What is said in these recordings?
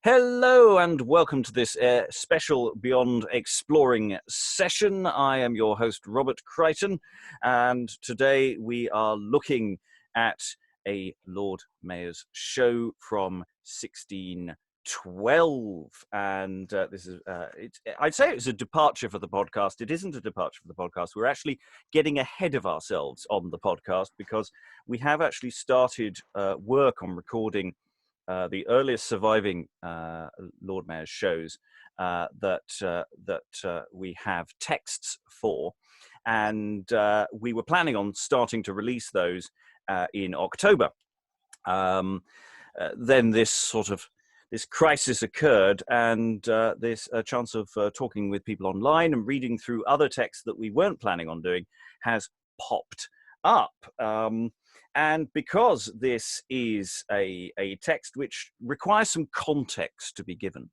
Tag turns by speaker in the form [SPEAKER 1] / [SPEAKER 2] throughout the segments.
[SPEAKER 1] Hello and welcome to this special Beyond Exploring session. I am your host, Robert Crichton, and today we are looking at a Lord Mayor's show from 1612. And this is, I'd say it's a departure for the podcast. It isn't a departure for the podcast. We're actually getting ahead of ourselves on the podcast because we have actually started work on recording the earliest surviving Lord Mayor's shows that we have texts for, and we were planning on starting to release those in October. Then this crisis occurred, and this chance of talking with people online and reading through other texts that we weren't planning on doing has popped up. And because this is a text which requires some context to be given,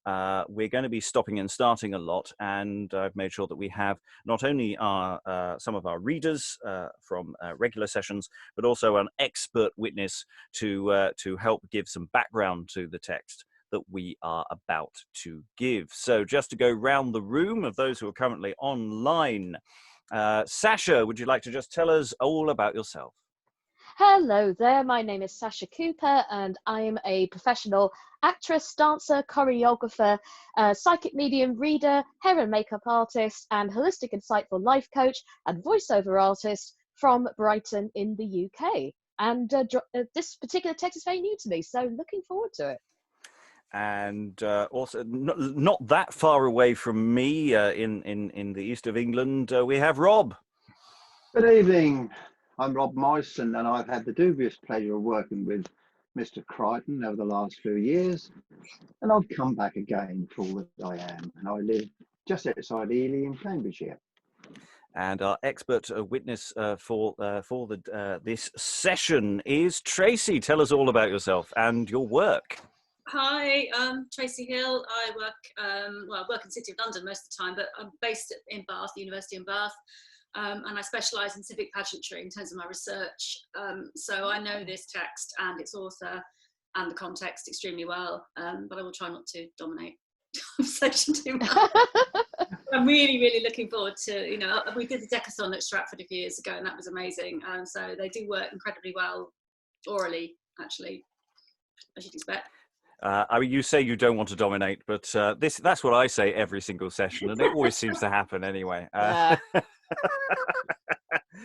[SPEAKER 1] we're going to be stopping and starting a lot, and I've made sure that we have not only some of our readers from regular sessions, but also an expert witness to help give some background to the text that we are about to give. So just to go round the room of those who are currently online, Sasha, would you like to just tell us all about yourself?
[SPEAKER 2] Hello there, my name is Sasha Cooper and I am a professional actress, dancer, choreographer, psychic medium, reader, hair and makeup artist and holistic insightful life coach and voiceover artist from Brighton in the UK. And this particular text is very new to me, so looking forward to it.
[SPEAKER 1] And also not that far away from me in the east of England, we have Rob.
[SPEAKER 3] Good evening. I'm Rob Morrison, and I've had the dubious pleasure of working with Mr. Crichton over the last few years. And I've come back again for all that I am, and I live just outside Ely in Cambridgeshire.
[SPEAKER 1] And our expert witness for this session is Tracy. Tell us all about yourself and your work.
[SPEAKER 4] Hi, I'm Tracy Hill. I work in the City of London most of the time, but I'm based in Bath, the University in Bath. And I specialise in civic pageantry in terms of my research. So I know this text and its author and the context extremely well, but I will try not to dominate the conversation too much. I'm really, really looking forward to, we did the Deckathon at Stratford a few years ago and that was amazing. So they do work incredibly well orally, actually, as you'd expect.
[SPEAKER 1] I mean, you say you don't want to dominate, but that's what I say every single session, and it always seems to happen anyway.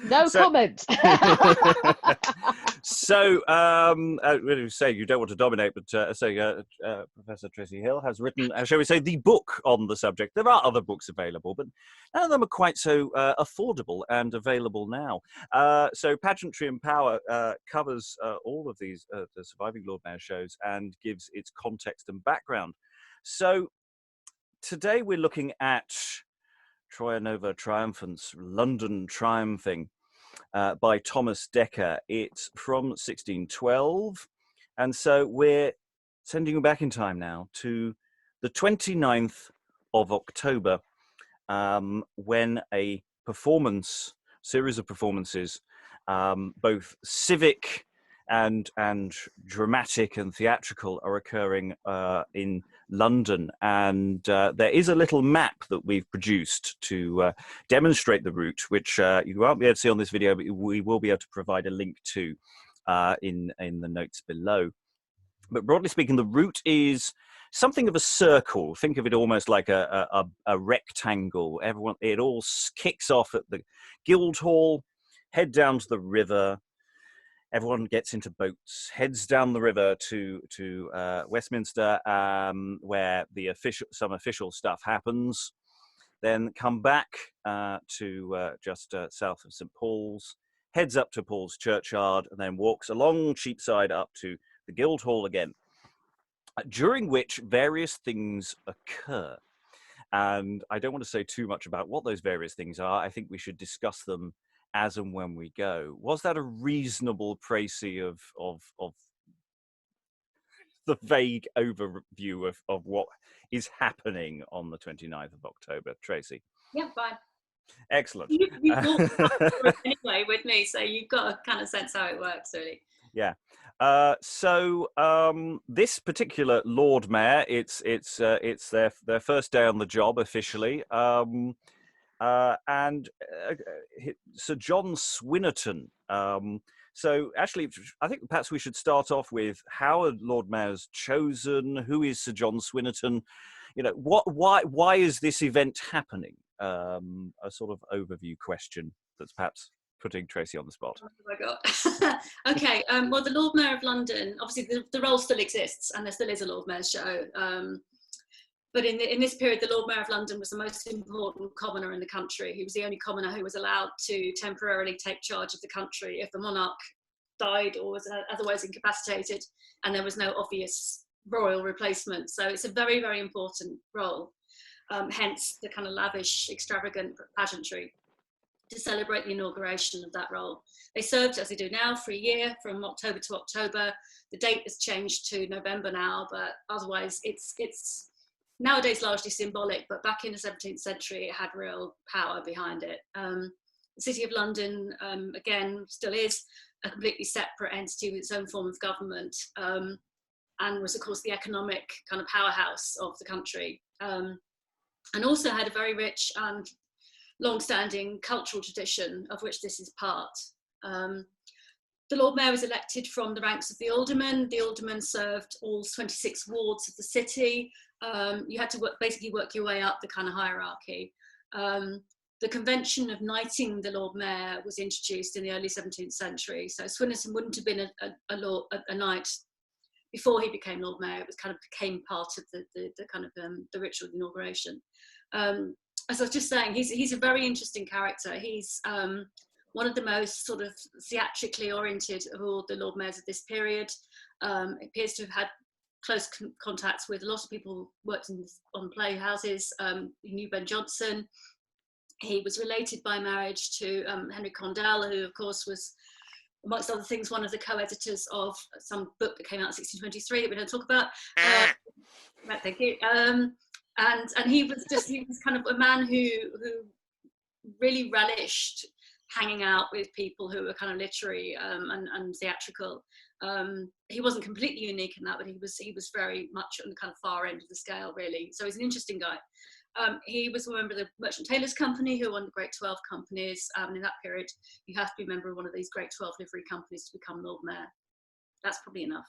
[SPEAKER 2] No comment.
[SPEAKER 1] So, you say you don't want to dominate, but Professor Tracy Hill has written, shall we say, the book on the subject. There are other books available, but none of them are quite so affordable and available now. So, Pageantry and Power covers all of these, the surviving Lord Mayor shows, and gives its context and background. So, today we're looking at Troia-Nova Triumphans, London Triumphing, by Thomas Dekker. It's from 1612, and so we're sending you back in time now to the 29th of October, when a series of performances, both civic and dramatic and theatrical, are occurring in London, and there is a little map that we've produced to demonstrate the route, which you won't be able to see on this video, but we will be able to provide a link to in the notes below. But broadly speaking, the route is something of a circle. Think of it almost like a rectangle. It all kicks off at the Guildhall, head down to the river. Everyone gets into boats, heads down the river to Westminster, where some official stuff happens. Then come back to just south of St. Paul's, heads up to Paul's Churchyard, and then walks along Cheapside up to the Guildhall again, during which various things occur. And I don't want to say too much about what those various things are. I think we should discuss them as and when we go. Was that a reasonable précis of the vague overview of what is happening on the 29th of October, Tracy?
[SPEAKER 4] Yeah, fine.
[SPEAKER 1] Excellent.
[SPEAKER 4] You've walked anyway with me, so you've got a kind of sense how it works, really.
[SPEAKER 1] Yeah. This particular Lord Mayor, it's their first day on the job officially, and Sir John Swinnerton. So actually, I think perhaps we should start off with how are Lord Mayors chosen? Who is Sir John Swinnerton? You know, why is this event happening? A sort of overview question that's perhaps putting Tracy on the spot.
[SPEAKER 4] Oh my God. Okay. Well, the Lord Mayor of London, obviously the role still exists, and there still is a Lord Mayor's show. But in this period, the Lord Mayor of London was the most important commoner in the country. He was the only commoner who was allowed to temporarily take charge of the country if the monarch died or was otherwise incapacitated, and there was no obvious royal replacement. So it's a very, very important role. Hence the kind of lavish, extravagant pageantry to celebrate the inauguration of that role. They served, as they do now, for a year, from October to October. The date has changed to November now, but otherwise it's nowadays largely symbolic, but back in the 17th century, it had real power behind it. The City of London, again, still is a completely separate entity with its own form of government, and was, of course, the economic kind of powerhouse of the country, and also had a very rich and long-standing cultural tradition, of which this is part. The Lord Mayor was elected from the ranks of the aldermen. The aldermen served all 26 wards of the city. You had to basically work your way up the kind of hierarchy. The convention of knighting the Lord Mayor was introduced in the early 17th century. So Swinnerton wouldn't have been a knight before he became Lord Mayor. It was kind of became part of the kind of the ritual of inauguration. As I was just saying, he's a very interesting character. He's one of the most sort of theatrically oriented of all the Lord Mayors of this period. Appears to have had close contacts with a lot of people who worked on playhouses. He knew Ben Jonson. He was related by marriage to Henry Condell, who of course was, amongst other things, one of the co-editors of some book that came out in 1623 that we don't talk about. Right, thank you. And he was kind of a man who really relished hanging out with people who were kind of literary and theatrical. He wasn't completely unique in that, but he was very much on the kind of far end of the scale, really. So he's an interesting guy. He was a member of the Merchant Tailors Company, who were one of the Great 12 companies. And in that period, you have to be a member of one of these Great 12 livery companies to become Lord Mayor. That's probably enough.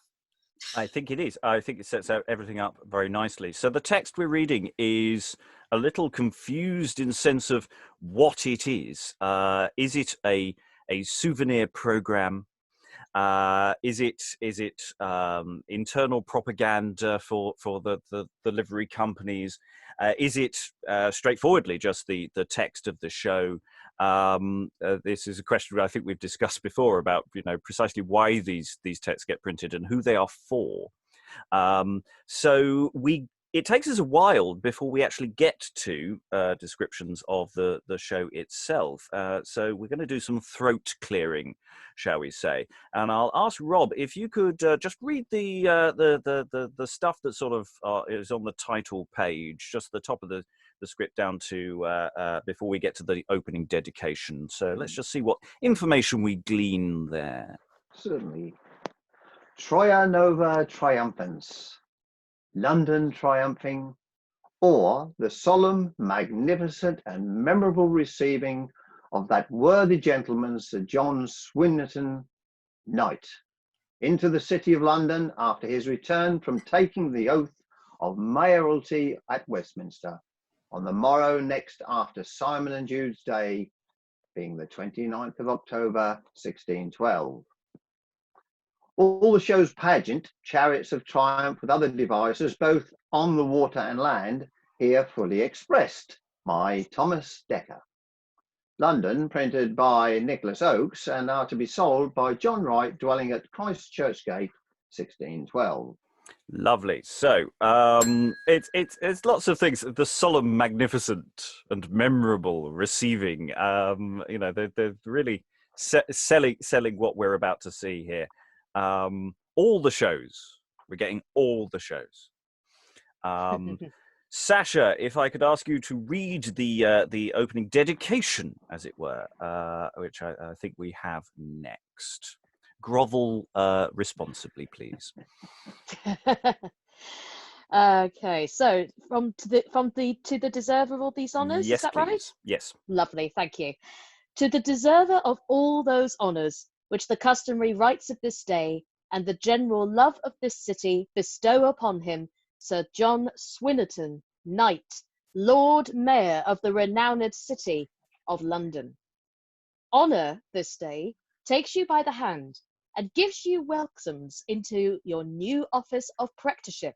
[SPEAKER 1] I think it is. I think it sets out everything up very nicely. So the text we're reading is a little confused in sense of what it is. Is it a souvenir program? Is it internal propaganda for the livery companies? Is it straightforwardly just the text of the show? This is a question I think we've discussed before about, you know, precisely why these texts get printed and who they are for. So it takes us a while before we actually get to descriptions of the show itself. So we're going to do some throat clearing, shall we say? And I'll ask Rob if you could just read the stuff that sort of is on the title page, just the top of the script down to before we get to the opening dedication. So let's just see what information we glean there.
[SPEAKER 3] Certainly. Troia-Nova Triumphans, London triumphing, or the solemn, magnificent and memorable receiving of that worthy gentleman, Sir John Swinnerton, Knight, into the City of London after his return from taking the oath of mayoralty at Westminster on the morrow next after Simon and Jude's Day, being the 29th of October, 1612. All the show's pageant, chariots of triumph with other devices, both on the water and land, here fully expressed by Thomas Dekker. London, printed by Nicholas Oakes, and are to be sold by John Wright, dwelling at Christ Church Gate, 1612.
[SPEAKER 1] Lovely. So it's lots of things. The solemn, magnificent, and memorable receiving. You know, they're really selling what we're about to see here. All the shows. We're getting all the shows. Sasha, if I could ask you to read the opening dedication, as it were, which I think we have next. grovel responsibly, please.
[SPEAKER 2] Okay, so to the deserver of all these honours,
[SPEAKER 1] Yes,
[SPEAKER 2] is that
[SPEAKER 1] please.
[SPEAKER 2] right?
[SPEAKER 1] Yes.
[SPEAKER 2] Lovely, thank you. To the deserver of all those honours which the customary rights of this day and the general love of this city bestow upon him, Sir John Swinnerton, Knight, Lord Mayor of the renowned city of London. Honour this day takes you by the hand and gives you welcomes into your new office of Prectorship,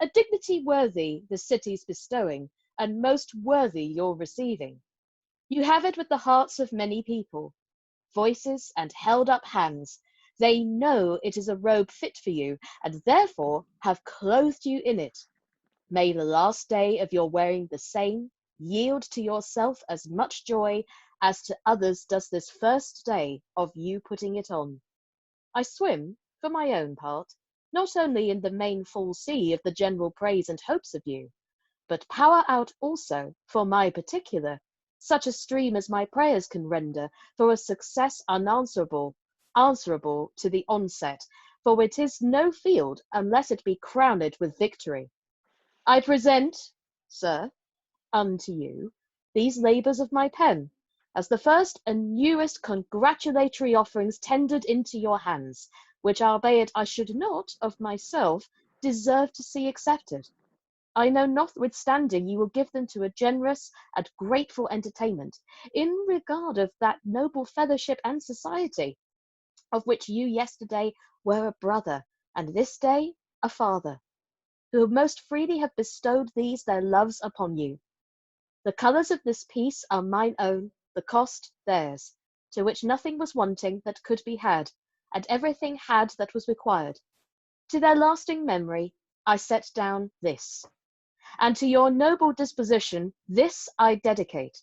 [SPEAKER 2] a dignity worthy the city's bestowing and most worthy your receiving. You have it with the hearts of many people, voices and held up hands. They know it is a robe fit for you, and therefore have clothed you in it. May the last day of your wearing the same yield to yourself as much joy as to others does this first day of you putting it on. I swim, for my own part, not only in the main full sea of the general praise and hopes of you, but power out also, for my particular, such a stream as my prayers can render for a success answerable to the onset, for it is no field unless it be crowned with victory. I present, sir, unto you these labours of my pen, as the first and newest congratulatory offerings tendered into your hands, which albeit I should not, of myself, deserve to see accepted. I know notwithstanding you will give them to a generous and grateful entertainment, in regard of that noble fellowship and society, of which you yesterday were a brother, and this day a father, who most freely have bestowed these their loves upon you. The colours of this piece are mine own, the cost theirs, to which nothing was wanting that could be had, and everything had that was required. To their lasting memory I set down this, and to your noble disposition this I dedicate,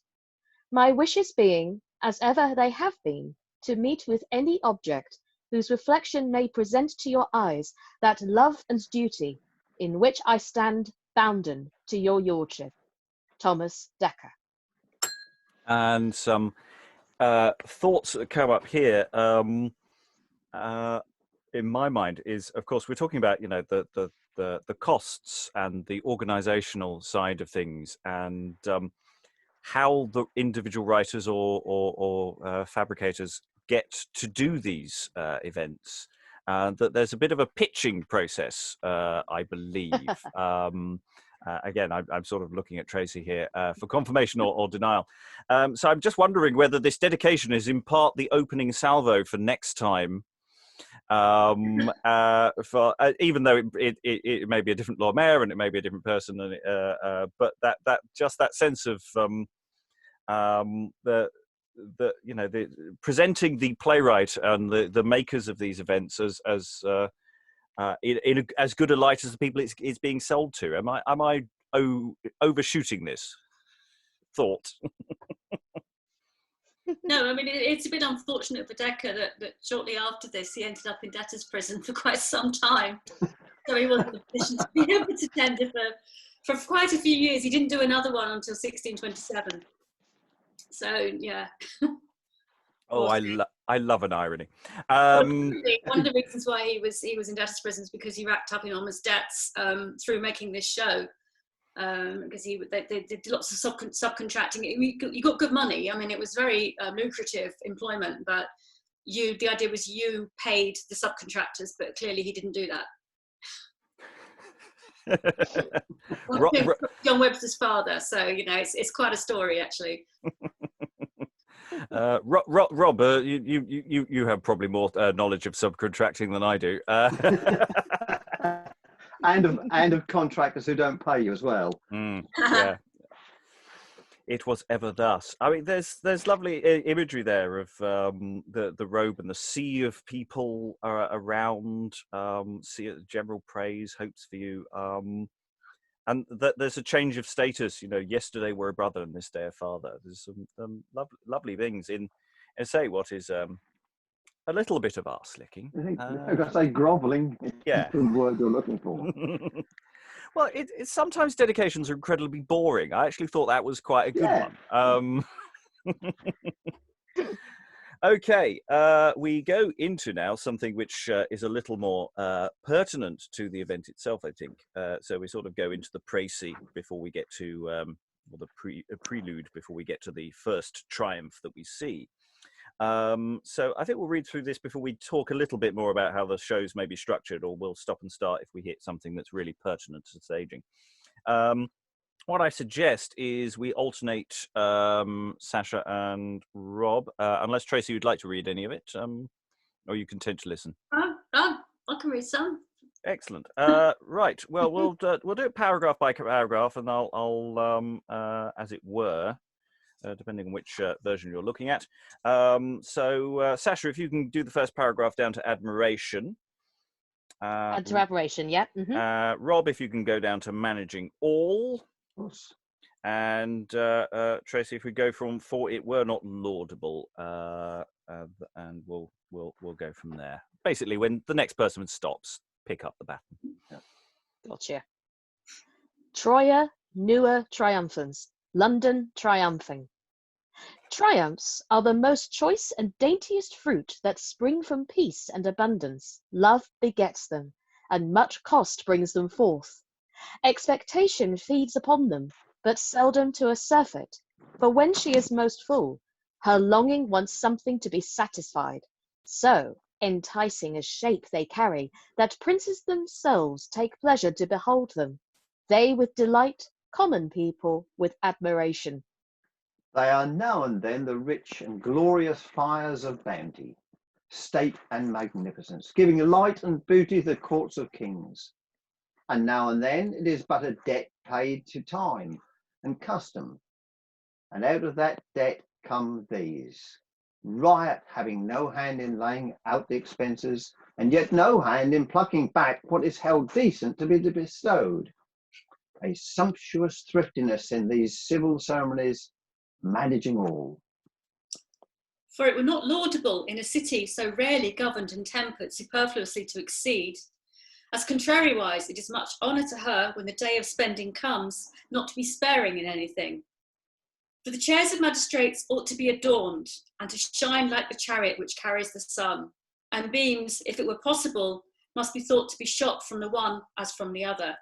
[SPEAKER 2] my wishes being, as ever they have been, to meet with any object whose reflection may present to your eyes that love and duty in which I stand bounden to your lordship. Thomas Dekker.
[SPEAKER 1] And some thoughts that come up here in my mind is, of course, we're talking about, you know, the costs and the organizational side of things, and how the individual writers or fabricators get to do these events. That there's a bit of a pitching process, I believe. Again, I'm sort of looking at Tracy here for confirmation or denial. So I'm just wondering whether this dedication is in part the opening salvo for next time. For even though it may be a different Lord Mayor and it may be a different person, and but that sense of the you know, the presenting the playwright and the makers of these events as in as good a light as the people it's being sold to. Am I overshooting this thought?
[SPEAKER 4] No, I mean, it's a bit unfortunate for Dekker that shortly after this he ended up in debtor's prison for quite some time. So he wasn't in a position to be able to tender for quite a few years. He didn't do another one until 1627. So yeah.
[SPEAKER 1] Oh, I love an irony.
[SPEAKER 4] One of the reasons why he was in debtor's prison is because he racked up enormous debts through making this show. Because they did lots of subcontracting. You got good money. I mean, it was very lucrative employment, but the idea was you paid the subcontractors, but clearly he didn't do that. John Webster's father, so you know it's quite a story actually.
[SPEAKER 1] Rob, you have probably more knowledge of subcontracting than I do.
[SPEAKER 3] and of contractors who don't pay you as well.
[SPEAKER 1] Yeah. It was ever thus. I mean, there's lovely imagery there of the robe and the sea of people around. Sea general praise, hopes for you, and there's a change of status. You know, yesterday we're a brother and this day a father. There's some lovely things in say what is a little bit of arse licking.
[SPEAKER 3] I've got to say grovelling.
[SPEAKER 1] Yeah,
[SPEAKER 3] the word you're looking for.
[SPEAKER 1] Well, sometimes dedications are incredibly boring. I actually thought that was quite a good one. Okay, we go into now something which is a little more pertinent to the event itself, I think. So we sort of go into the précis before we get to, or the prelude before we get to the first triumph that we see. So I think we'll read through this before we talk a little bit more about how the shows may be structured, or we'll stop and start if we hit something that's really pertinent to staging. What I suggest is we alternate Sasha and Rob, unless Tracy would like to read any of it, or you content to listen.
[SPEAKER 4] I can read some.
[SPEAKER 1] Excellent. Right. Well, we'll do it paragraph by paragraph, and I'll as it were, depending on which version you're looking at. So, Sasha, if you can do the first paragraph down to admiration.
[SPEAKER 2] Add to admiration, yeah. Mm-hmm.
[SPEAKER 1] Rob, if you can go down to managing all. And Tracy, if we go from "for it were not laudable," and we'll go from there. Basically, when the next person stops, pick up the baton. Yeah.
[SPEAKER 2] Gotcha. Troia-Nova Triumphans, London triumphing. Triumphs are the most choice and daintiest fruit that spring from peace and abundance. Love begets them, and much cost brings them forth. Expectation feeds upon them, but seldom to a surfeit, for when she is most full, her longing wants something to be satisfied. So enticing a shape they carry, that princes themselves take pleasure to behold them. They with delight, common people with admiration.
[SPEAKER 3] They are now and then the rich and glorious fires of bounty, state and magnificence, giving light and beauty to the courts of kings. And now and then it is but a debt paid to time and custom. And out of that debt come these. Riot having no hand in laying out the expenses, and yet no hand in plucking back what is held decent to be bestowed. A sumptuous thriftiness in these civil ceremonies, managing all.
[SPEAKER 4] For it were not laudable in a city so rarely governed and tempered superfluously to exceed, as contrariwise it is much honour to her when the day of spending comes, not to be sparing in anything. For the chairs of magistrates ought to be adorned, and to shine like the chariot which carries the sun, and beams, if it were possible, must be thought to be shot from the one as from the other,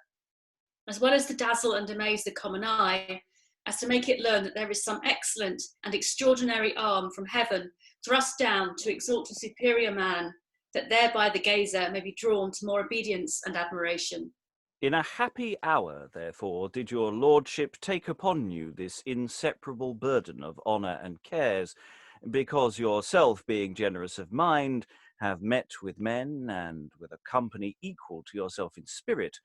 [SPEAKER 4] as well as to dazzle and amaze the common eye, as to make it learn that there is some excellent and extraordinary arm from heaven thrust down to exalt a superior man, that thereby the gazer may be drawn to more obedience and admiration.
[SPEAKER 1] In a happy hour, therefore, did your lordship take upon you this inseparable burden of honour and cares, because yourself, being generous of mind, have met with men and with a company equal to yourself in spirit,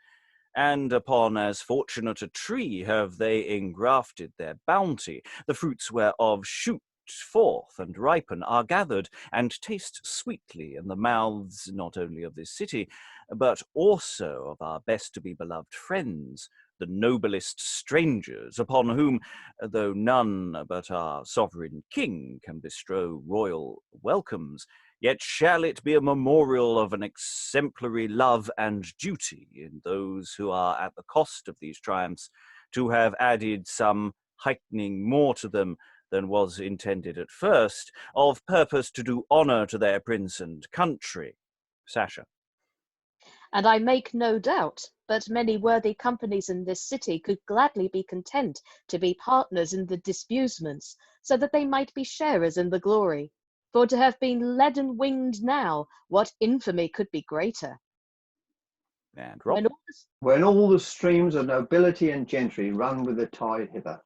[SPEAKER 1] and upon as fortunate a tree have they engrafted their bounty, the fruits whereof shoot forth and ripen, are gathered, and taste sweetly in the mouths not only of this city, but also of our best to be beloved friends, the noblest strangers, upon whom, though none but our sovereign king can bestow royal welcomes, yet shall it be a memorial of an exemplary love and duty in those who are at the cost of these triumphs to have added some heightening more to them than was intended at first, of purpose to do honour to their prince and country. Sasha.
[SPEAKER 2] And I make no doubt but many worthy companies in this city could gladly be content to be partners in the disbusements, so that they might be sharers in the glory. For to have been leaden winged now, what infamy could be greater?
[SPEAKER 1] And Rob?
[SPEAKER 3] When all the streams of nobility and gentry run with the tide hither,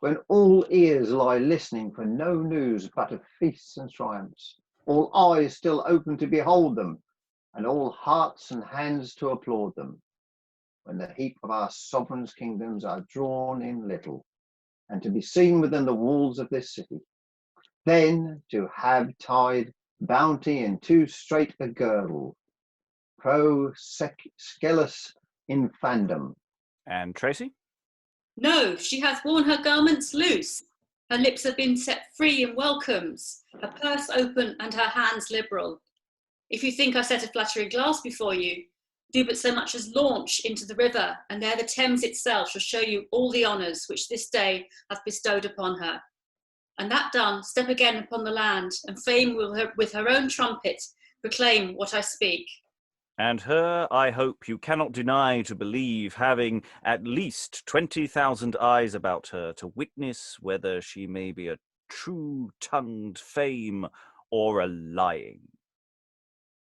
[SPEAKER 3] when all ears lie listening for no news but of feasts and triumphs, all eyes still open to behold them, and all hearts and hands to applaud them, when the heap of our sovereign's kingdoms are drawn in little, and to be seen within the walls of this city, then to have tied bounty in too strait a girdle, pro scelus infandum.
[SPEAKER 1] And Tracy?
[SPEAKER 4] No, she hath worn her garments loose. Her lips have been set free in welcomes, her purse open and her hands liberal. If you think I set a flattering glass before you, do but so much as launch into the river, and there the Thames itself shall show you all the honours which this day hath bestowed upon her. And that done, step again upon the land, and fame will with her own trumpet proclaim what I speak.
[SPEAKER 1] And her, I hope you cannot deny to believe, having at least 20,000 eyes about her to witness whether she may be a true-tongued fame or a lying.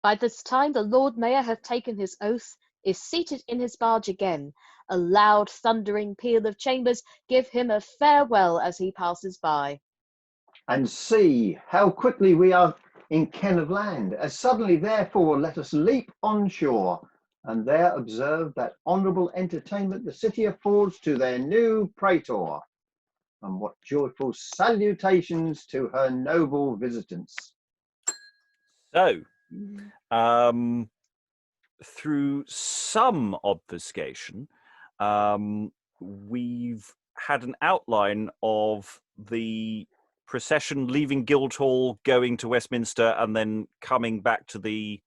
[SPEAKER 2] By this time the Lord Mayor hath taken his oath, is seated in his barge again. A loud thundering peal of chambers give him a farewell as he passes by.
[SPEAKER 3] And see how quickly we are in ken of land, as suddenly therefore let us leap on shore, and there observe that honourable entertainment the city affords to their new praetor, and what joyful salutations to her noble visitants.
[SPEAKER 1] So, through some obfuscation, we've had an outline of the procession leaving Guildhall, going to Westminster, and then coming back to the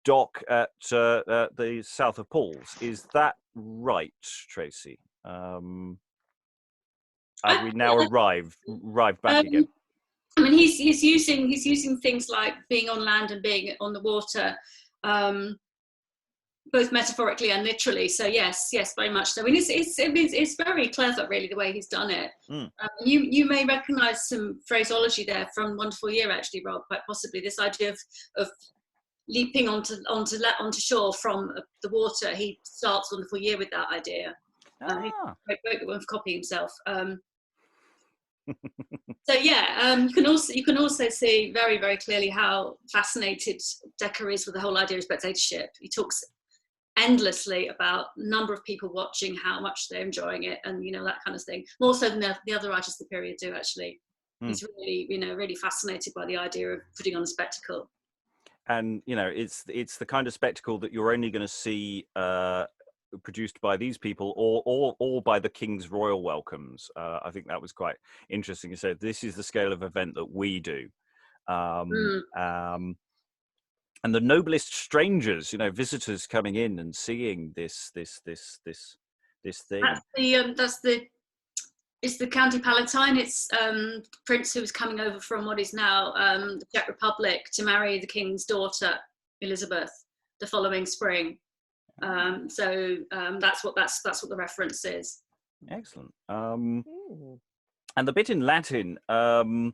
[SPEAKER 1] dock at the south of Paul's. Is that right, Tracy? Have we now arrived back again?
[SPEAKER 4] I mean, he's using things like being on land and being on the water, both metaphorically and literally. So yes, very much so. I mean, it's very clever, really, the way he's done it. You may recognise some phraseology there from Wonderful Year, actually, Rob. Quite possibly this idea of leaping onto shore from the water. He starts Wonderful Year with that idea. He wrote the copy himself. So yeah, you can also see very, very clearly how fascinated Dekker is with the whole idea of spectatorship. He talks endlessly about number of people watching, how much they're enjoying it, and that kind of thing. More so than the other writers of the period do, actually. He's really, really fascinated by the idea of putting on a spectacle. And
[SPEAKER 1] it's the kind of spectacle that you're only going to see produced by these people or by the King's royal welcomes. I think that was quite interesting. You said this is the scale of event that we do. And the noblest strangers, visitors coming in and seeing this thing.
[SPEAKER 4] It's the County Palatine. It's Prince who was coming over from what is now the Czech Republic to marry the King's daughter Elizabeth the following spring. So that's what the reference is.
[SPEAKER 1] Excellent. And the bit in Latin, oh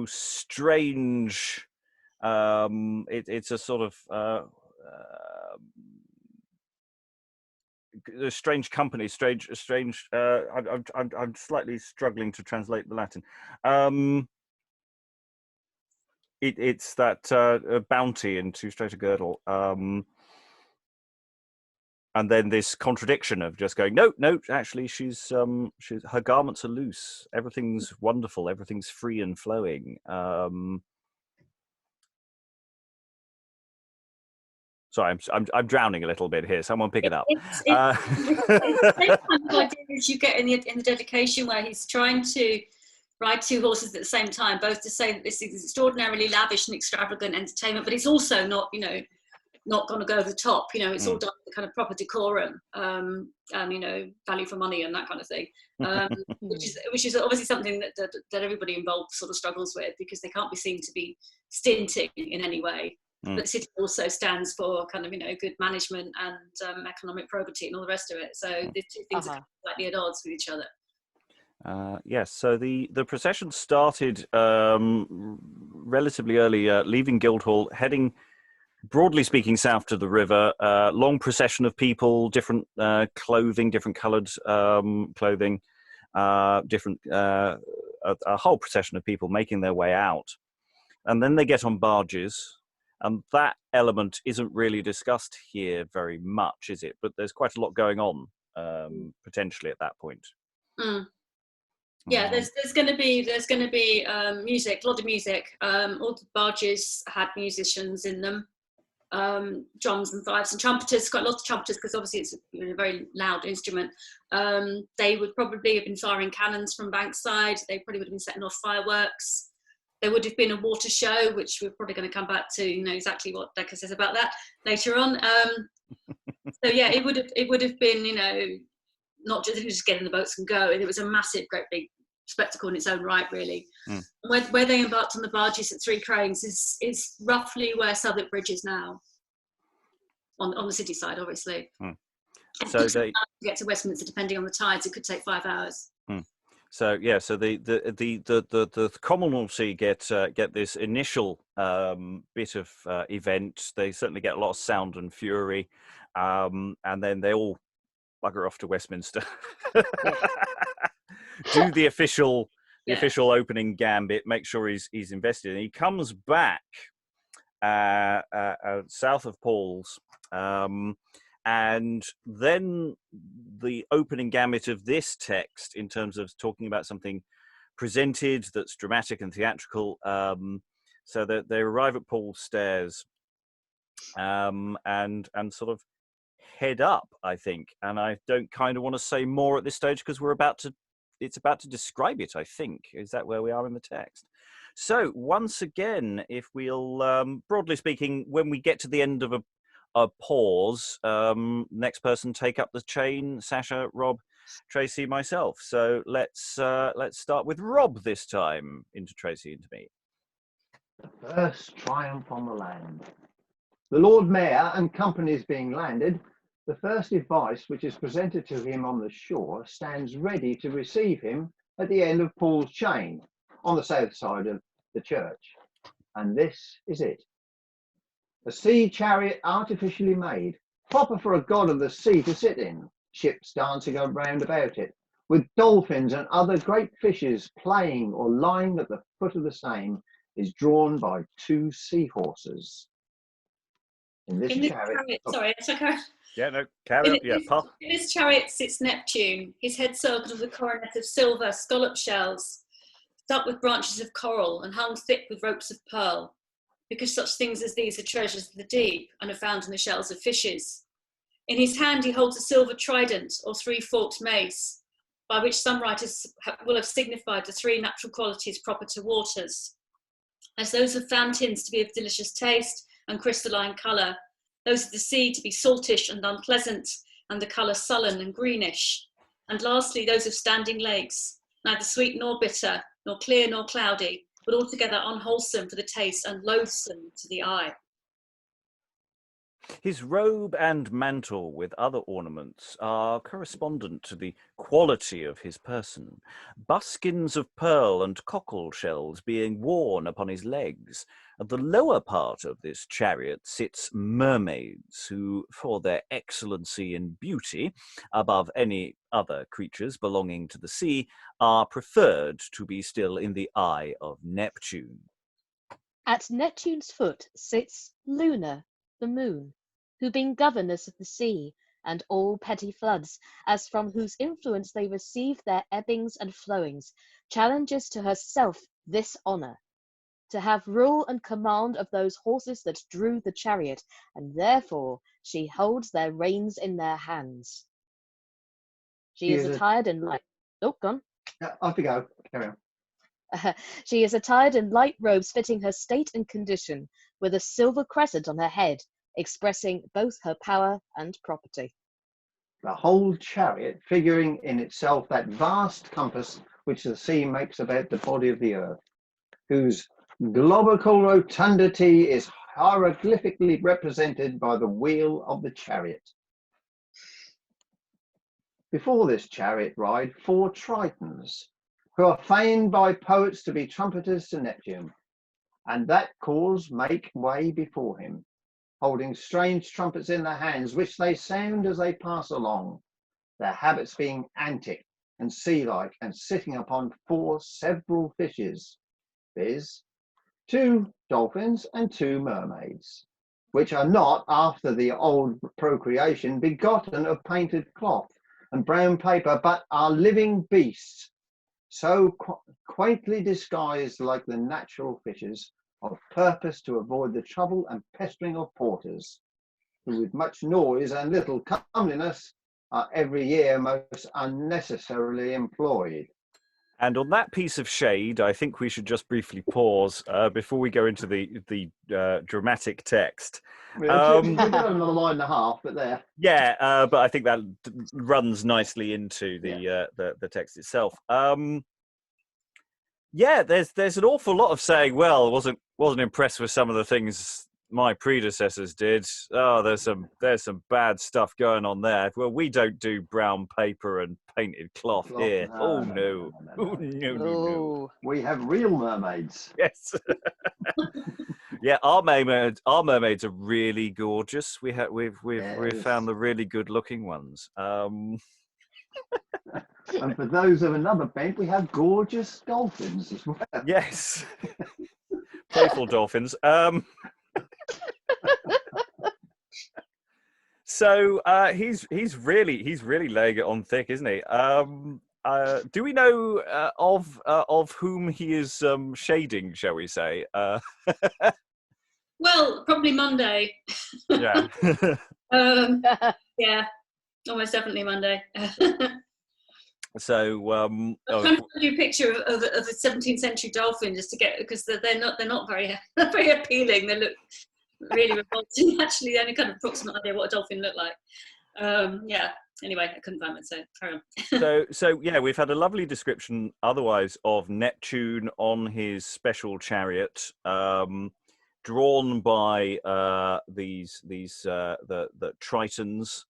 [SPEAKER 1] strange. It's a sort of a strange company, strange. I'm slightly struggling to translate the Latin. It's that bounty in Too Straight a Girdle. And then this contradiction of just going, no, actually, she's her garments are loose. Everything's wonderful. Everything's free and flowing. Sorry, I'm drowning a little bit here. Someone pick it up.
[SPEAKER 4] It's the same kind of idea as you get in the dedication, where he's trying to ride two horses at the same time, both to say that this is extraordinarily lavish and extravagant entertainment, but it's also not going to go over the top. It's all done with kind of proper decorum, and value for money and that kind of thing, which is obviously something that everybody involved sort of struggles with, because they can't be seen to be stinting in any way. But the city also stands for kind of good management and economic probity and all the rest of it. So the two things are slightly at odds with each other.
[SPEAKER 1] Yes, so the procession started relatively early, leaving Guildhall, heading, broadly speaking, south to the river. Long procession of people, different clothing, different coloured clothing, different a whole procession of people making their way out. And then they get on barges. And that element isn't really discussed here very much, is it? But there's quite a lot going on, potentially, at that point.
[SPEAKER 4] Yeah, there's going to be music, a lot of music. All the barges had musicians in them, drums and fifes and trumpeters. Quite a lot of trumpeters, because obviously it's a very loud instrument. They would probably have been firing cannons from Bankside. They probably would have been setting off fireworks. There would have been a water show, which we're probably going to come back to, exactly what Dekker says about that later on. So yeah, it would have been, not just, didn't just get in the boats and go. It was a massive, great big spectacle in its own right, really. Where they embarked on the barges at Three Cranes is roughly where Southwark Bridge is now, on the city side, obviously.
[SPEAKER 1] So
[SPEAKER 4] they to get to Westminster, depending on the tides, it could take 5 hours.
[SPEAKER 1] So yeah, so the commonalty get this initial bit of event. They certainly get a lot of sound and fury, and then they all bugger off to Westminster, do the official opening gambit, make sure he's invested, and he comes back south of Paul's. And then the opening gambit of this text, in terms of talking about something presented that's dramatic and theatrical, so that they arrive at Paul's Stairs and sort of head up, I think. And I don't kind of want to say more at this stage because it's about to describe it, I think. Is that where we are in the text? So once again, if we'll, broadly speaking, when we get to the end of a pause, next person take up the chain. Sasha, Rob, Tracy, myself. So let's start with Rob this time. Into Tracy, into me.
[SPEAKER 3] The first triumph on the land. The Lord Mayor and companies being landed, the first device which is presented to him on the shore stands ready to receive him at the end of Paul's chain on the south side of the church. And this is it. A sea chariot artificially made, proper for a god of the sea to sit in, ships dancing around about it, with dolphins and other great fishes playing or lying at the foot of the same, is drawn by 2 seahorses. In this chariot,
[SPEAKER 4] sorry, it's okay.
[SPEAKER 1] Yeah, no, carry on.
[SPEAKER 4] In this chariot sits Neptune, his head circled with a coronet of silver scallop shells, stuck with branches of coral and hung thick with ropes of pearl, because such things as these are treasures of the deep and are found in the shells of fishes. In his hand he holds a silver trident or 3-forked mace, by which some writers will have signified the 3 natural qualities proper to waters, as those of fountains to be of delicious taste and crystalline colour, those of the sea to be saltish and unpleasant, and the colour sullen and greenish, and lastly those of standing lakes, neither sweet nor bitter, nor clear nor cloudy, but altogether unwholesome for the taste and loathsome to the eye.
[SPEAKER 1] His robe and mantle with other ornaments are correspondent to the quality of his person, buskins of pearl and cockle shells being worn upon his legs. At the lower part of this chariot sits mermaids, who, for their excellency and beauty, above any other creatures belonging to the sea, are preferred to be still in the eye of Neptune.
[SPEAKER 2] At Neptune's foot sits Luna, the moon, who being governess of the sea and all petty floods, as from whose influence they receive their ebbings and flowings, challenges to herself this honour, to have rule and command of those horses that drew the chariot, and therefore she holds their reins in their hands. She is attired in light. Oh, gone.
[SPEAKER 3] Off you go. Carry on.
[SPEAKER 2] She is attired in light robes fitting her state and condition, with a silver crescent on her head, expressing both her power and property.
[SPEAKER 3] The whole chariot figuring in itself that vast compass which the sea makes about the body of the earth, whose globical rotundity is hieroglyphically represented by the wheel of the chariot. Before this chariot ride 4 Tritons, who are feigned by poets to be trumpeters to Neptune, and that cause make way before him, holding strange trumpets in their hands, which they sound as they pass along, their habits being antic and sea-like, and sitting upon 4 several fishes, viz. 2 dolphins and 2 mermaids, which are not, after the old procreation, begotten of painted cloth and brown paper, but are living beasts, so quaintly disguised like the natural fishes, of purpose to avoid the trouble and pestering of porters, who with much noise and little comeliness are every year most unnecessarily employed.
[SPEAKER 1] And on that piece of shade, I think we should just briefly pause before we go into the dramatic text.
[SPEAKER 3] We've got another line and a half, but there.
[SPEAKER 1] Yeah, but I think that runs nicely into
[SPEAKER 3] Yeah.
[SPEAKER 1] the text itself. Yeah, there's an awful lot of saying, well, wasn't impressed with some of the things my predecessors did. Oh, there's some bad stuff going on there. Well, we don't do brown paper and painted cloth here. No. Oh, no.
[SPEAKER 3] We have real mermaids.
[SPEAKER 1] Yes. Yeah, our mermaids are really gorgeous. We've found the really good looking ones.
[SPEAKER 3] And for those of another bent, we have gorgeous dolphins as well.
[SPEAKER 1] Yes. Playful dolphins. So he's really laying it on thick, isn't he? Do we know of whom he is shading, shall we say?
[SPEAKER 4] Well, probably Monday.
[SPEAKER 1] Yeah.
[SPEAKER 4] Yeah, almost definitely Monday.
[SPEAKER 1] So
[SPEAKER 4] I'm trying to do a picture of the 17th century dolphin just to get, because they're not very very appealing. They look really revolting. Actually, the only kind of approximate idea what a dolphin looked like. Yeah. Anyway, I couldn't find it, so carry on.
[SPEAKER 1] so yeah, we've had a lovely description otherwise of Neptune on his special chariot, drawn by the Tritons.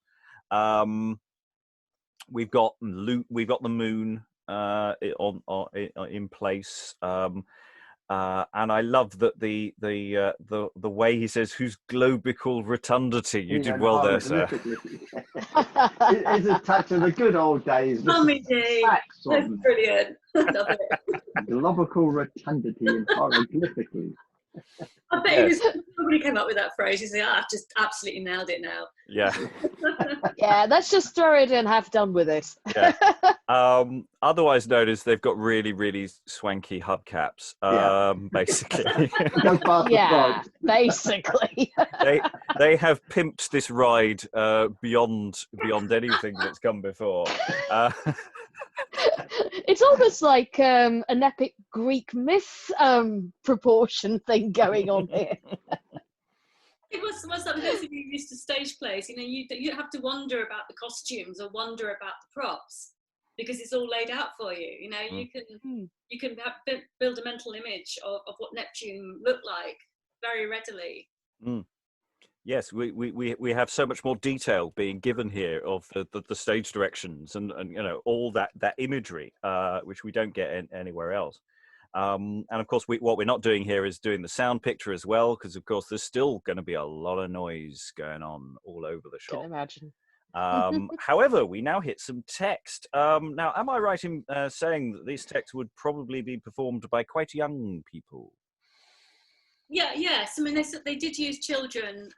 [SPEAKER 1] We've got the moon in place, and I love that the way he says, "whose globical rotundity." You did well there, sir.
[SPEAKER 3] It's a touch of the good old days.
[SPEAKER 4] Mummy D, that's brilliant. Love it.
[SPEAKER 3] Globical rotundity and hieroglyphically.
[SPEAKER 4] I bet he probably came up with that phrase. He's like, I've just absolutely nailed it now.
[SPEAKER 1] Yeah.
[SPEAKER 2] Yeah, let's just throw it and have done with it.
[SPEAKER 1] Yeah. Otherwise known as they've got really swanky hubcaps, basically.
[SPEAKER 2] Yeah, basically.
[SPEAKER 1] they have pimped this ride beyond anything that's come before.
[SPEAKER 2] It's almost like an epic Greek myth proportion thing going on here.
[SPEAKER 4] It was something that you used to stage plays. You know, you don't have to wonder about the costumes or wonder about the props because it's all laid out for you. You know, you can build a mental image of what Neptune looked like very readily. Mm.
[SPEAKER 1] Yes, we have so much more detail being given here of the stage directions and you know all that imagery, which we don't get anywhere else. And of course, what we're not doing here is doing the sound picture as well, because of course there's still going to be a lot of noise going on all over the shop.
[SPEAKER 2] Can imagine.
[SPEAKER 1] However, we now hit some text. Now, am I right in saying that these texts would probably be performed by quite young people?
[SPEAKER 4] Yes. I mean, they did use children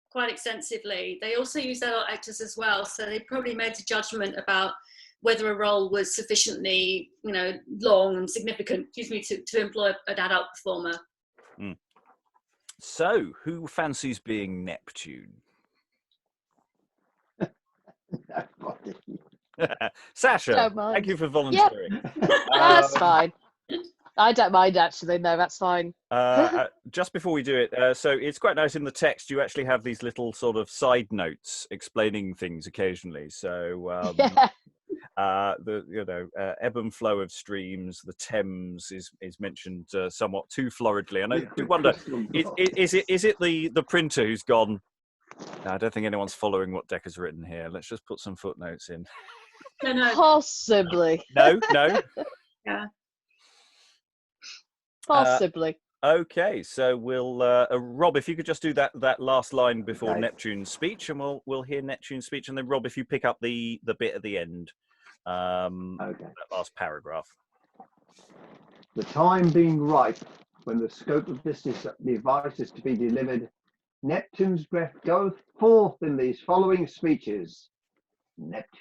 [SPEAKER 4] quite extensively. They also used adult actors as well, so they probably made a judgment about whether a role was sufficiently, long and significant, to employ an adult performer.
[SPEAKER 1] Mm. So, who fancies being Neptune? Sasha, thank you for volunteering.
[SPEAKER 2] Yep. That's fine. I don't mind, actually. No, that's fine.
[SPEAKER 1] Just before we do it, so it's quite nice in the text. You actually have these little sort of side notes explaining things occasionally. So, the ebb and flow of streams, the Thames is mentioned somewhat too floridly. And I do wonder, is it the printer who's gone? No, I don't think anyone's following what Dekker's written here. Let's just put some footnotes in.
[SPEAKER 4] No.
[SPEAKER 2] Possibly.
[SPEAKER 1] No.
[SPEAKER 4] Yeah.
[SPEAKER 2] Possibly.
[SPEAKER 1] Okay, so we'll Rob, if you could just do that last line before Neptune's speech, and we'll hear Neptune's speech, and then Rob, if you pick up the bit at the end, that last paragraph.
[SPEAKER 3] The time being ripe, when the scope of this device is to be delivered, Neptune's breath goeth forth in these following speeches.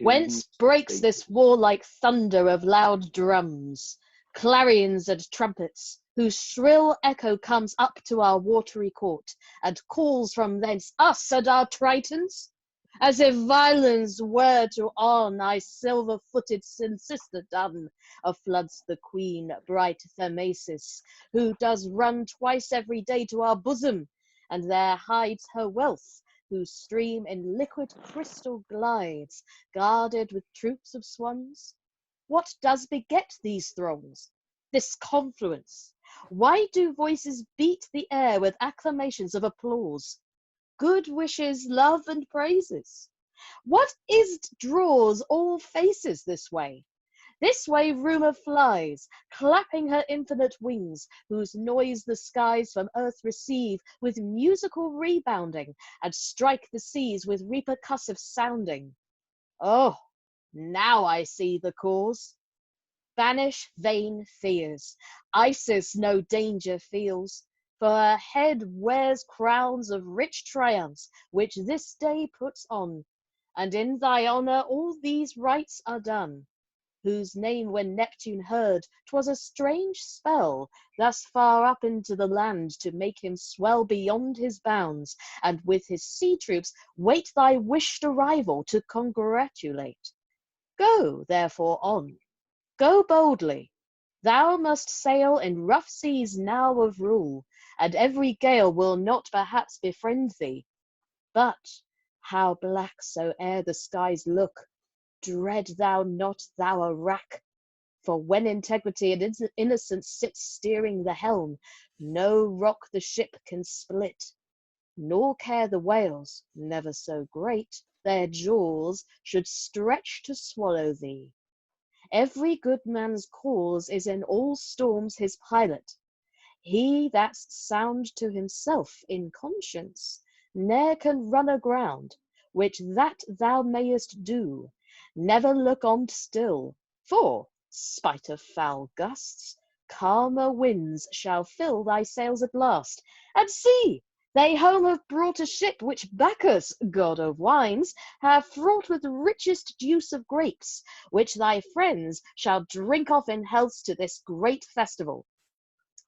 [SPEAKER 2] Whence breaks this warlike thunder of loud drums, clarions and trumpets, whose shrill echo comes up to our watery court, and calls from thence us and our Tritons? as if violence were to on thy silver-footed sister done, floods the queen, bright Thermasis, who does run twice every day to our bosom, and there hides her wealth, whose stream in liquid crystal glides, guarded with troops of swans? What does beget these throngs, this confluence? Why do voices beat the air with acclamations of applause, good wishes, love, and praises? What is't draws all faces this way? This way rumour flies, clapping her infinite wings, whose noise the skies from earth receive with musical rebounding, and strike the seas with repercussive sounding. Oh, now I see the cause. Banish vain fears. Isis no danger feels, for her head wears crowns of rich triumphs, which this day puts on, and in thy honour all these rites are done, whose name when Neptune heard, 'twas a strange spell, thus far up into the land to make him swell beyond his bounds, and with his sea troops wait thy wished arrival to congratulate. Go, therefore, on. Go boldly. Thou must sail in rough seas now of rule, and every gale will not perhaps befriend thee. But, how black soe'er the skies look, dread thou not thou a wrack, for when integrity and innocence sits steering the helm, no rock the ship can split, nor care the whales, never so great, their jaws should stretch to swallow thee. Every good man's cause is in all storms his pilot. He that's sound to himself in conscience ne'er can run aground, which that thou mayest do. Never look on still, for, spite of foul gusts, calmer winds shall fill thy sails at last. And see, they home have brought a ship which Bacchus, god of wines, hath fraught with richest juice of grapes, which thy friends shall drink off in healths to this great festival.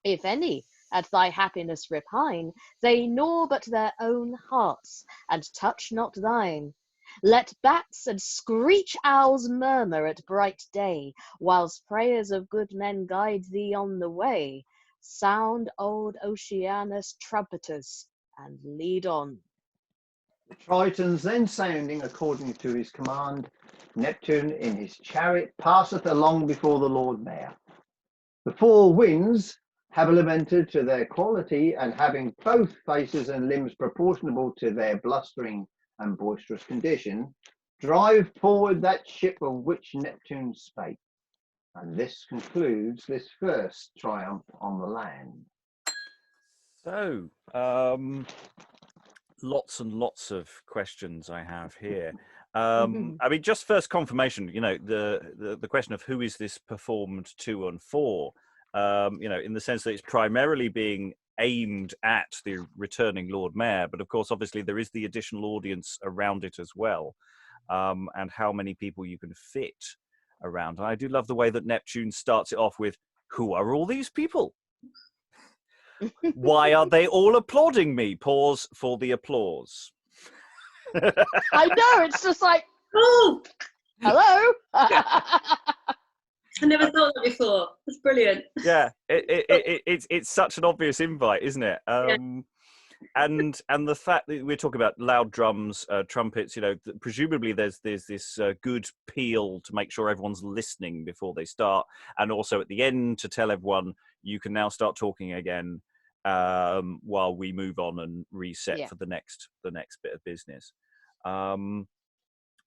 [SPEAKER 2] If any at thy happiness repine, they gnaw but their own hearts, and touch not thine. Let bats and screech owls murmur at bright day, whilst prayers of good men guide thee on the way. Sound old Oceanus trumpeters, and lead on.
[SPEAKER 3] The Tritons then sounding according to his command, Neptune in his chariot passeth along before the Lord Mayor. The four winds, habilimented to their quality and having both faces and limbs proportionable to their blustering and boisterous condition, drive forward that ship of which Neptune spake. And this concludes this first triumph on the land.
[SPEAKER 1] So, lots and lots of questions I have here. I mean, just first confirmation, the question of who is this performed to and for, in the sense that it's primarily being aimed at the returning Lord Mayor, but of course, obviously, there is the additional audience around it as well, and how many people you can fit around. And I do love the way that Neptune starts it off with, who are all these people? Why are they all applauding me? Pause for the applause.
[SPEAKER 2] I know, it's just like,
[SPEAKER 4] Oh,
[SPEAKER 2] hello?
[SPEAKER 4] I never thought that before. That's brilliant.
[SPEAKER 1] Yeah, it's such an obvious invite, isn't it? And the fact that we're talking about loud drums, trumpets, presumably there's this good peal to make sure everyone's listening before they start, and also at the end to tell everyone you can now start talking again while we move on and reset for the next bit of business.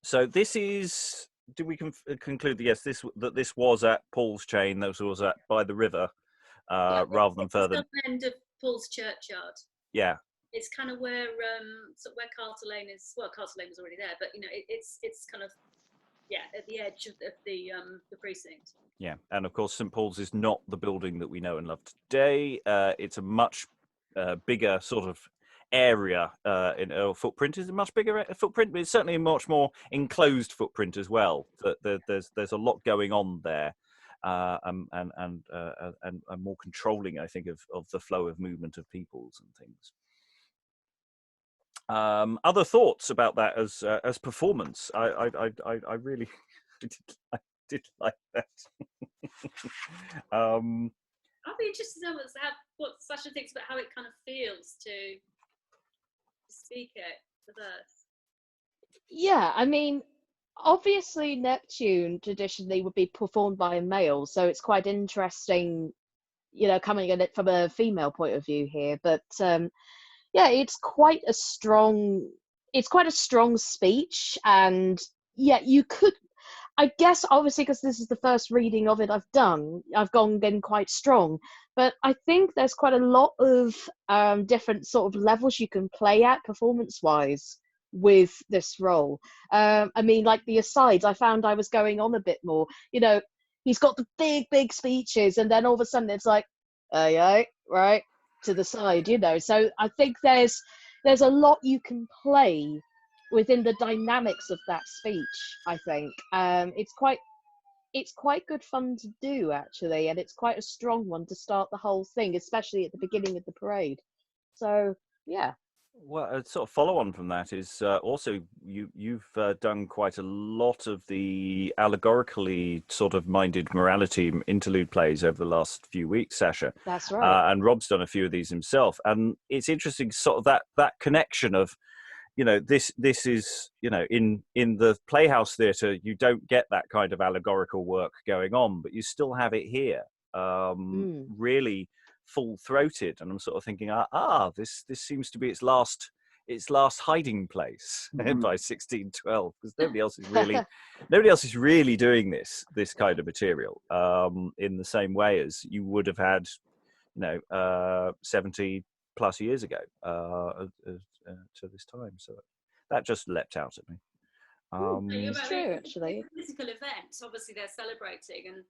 [SPEAKER 1] So this is. Do we conclude that this was at Paul's Chain? That was at by the river, rather than further.
[SPEAKER 4] It's the end of Paul's Churchyard.
[SPEAKER 1] Yeah.
[SPEAKER 4] It's kind of where Carter Lane is. Well, Carter Lane was already there, but it's kind of at the edge of the precinct.
[SPEAKER 1] Yeah, and of course St Paul's is not the building that we know and love today. It's a much bigger sort of area in footprint. Is a much bigger footprint, but it's certainly a much more enclosed footprint as well. There's a lot going on there, and more controlling, I think, of the flow of movement of peoples and things. Other thoughts about that as performance? I really I did like that.
[SPEAKER 4] I'd be interested to know what Sasha thinks about how it kind of feels to speak it with us.
[SPEAKER 2] Yeah, I mean, obviously Neptune traditionally would be performed by a male, so it's quite interesting, coming at it from a female point of view here. But yeah, it's quite a strong speech, and yeah, you could, I guess, obviously, because this is the first reading of it I've done, I've gone in quite strong. But I think there's quite a lot of different sort of levels you can play at performance-wise with this role. I mean, like the asides, I found I was going on a bit more. He's got the big speeches, and then all of a sudden it's like, yeah, right, to the side, So I think there's a lot you can play within the dynamics of that speech. I think it's quite good fun to do, actually, and it's quite a strong one to start the whole thing, especially at the beginning of the parade. So yeah.
[SPEAKER 1] Well, a sort of follow on from that is also you've done quite a lot of the allegorically sort of minded morality interlude plays over the last few weeks, Sasha.
[SPEAKER 2] That's right.
[SPEAKER 1] And Rob's done a few of these himself, and it's interesting, sort of that connection of, this is, in the Playhouse theatre, you don't get that kind of allegorical work going on, but you still have it here, really full-throated. And I'm sort of thinking, this seems to be its last hiding place by 1612, because nobody else is really doing this kind of material in the same way as you would have had 70 plus years ago to this time. So that just leapt out at me.
[SPEAKER 2] It's true, actually.
[SPEAKER 4] It's a political event. Obviously, they're celebrating, and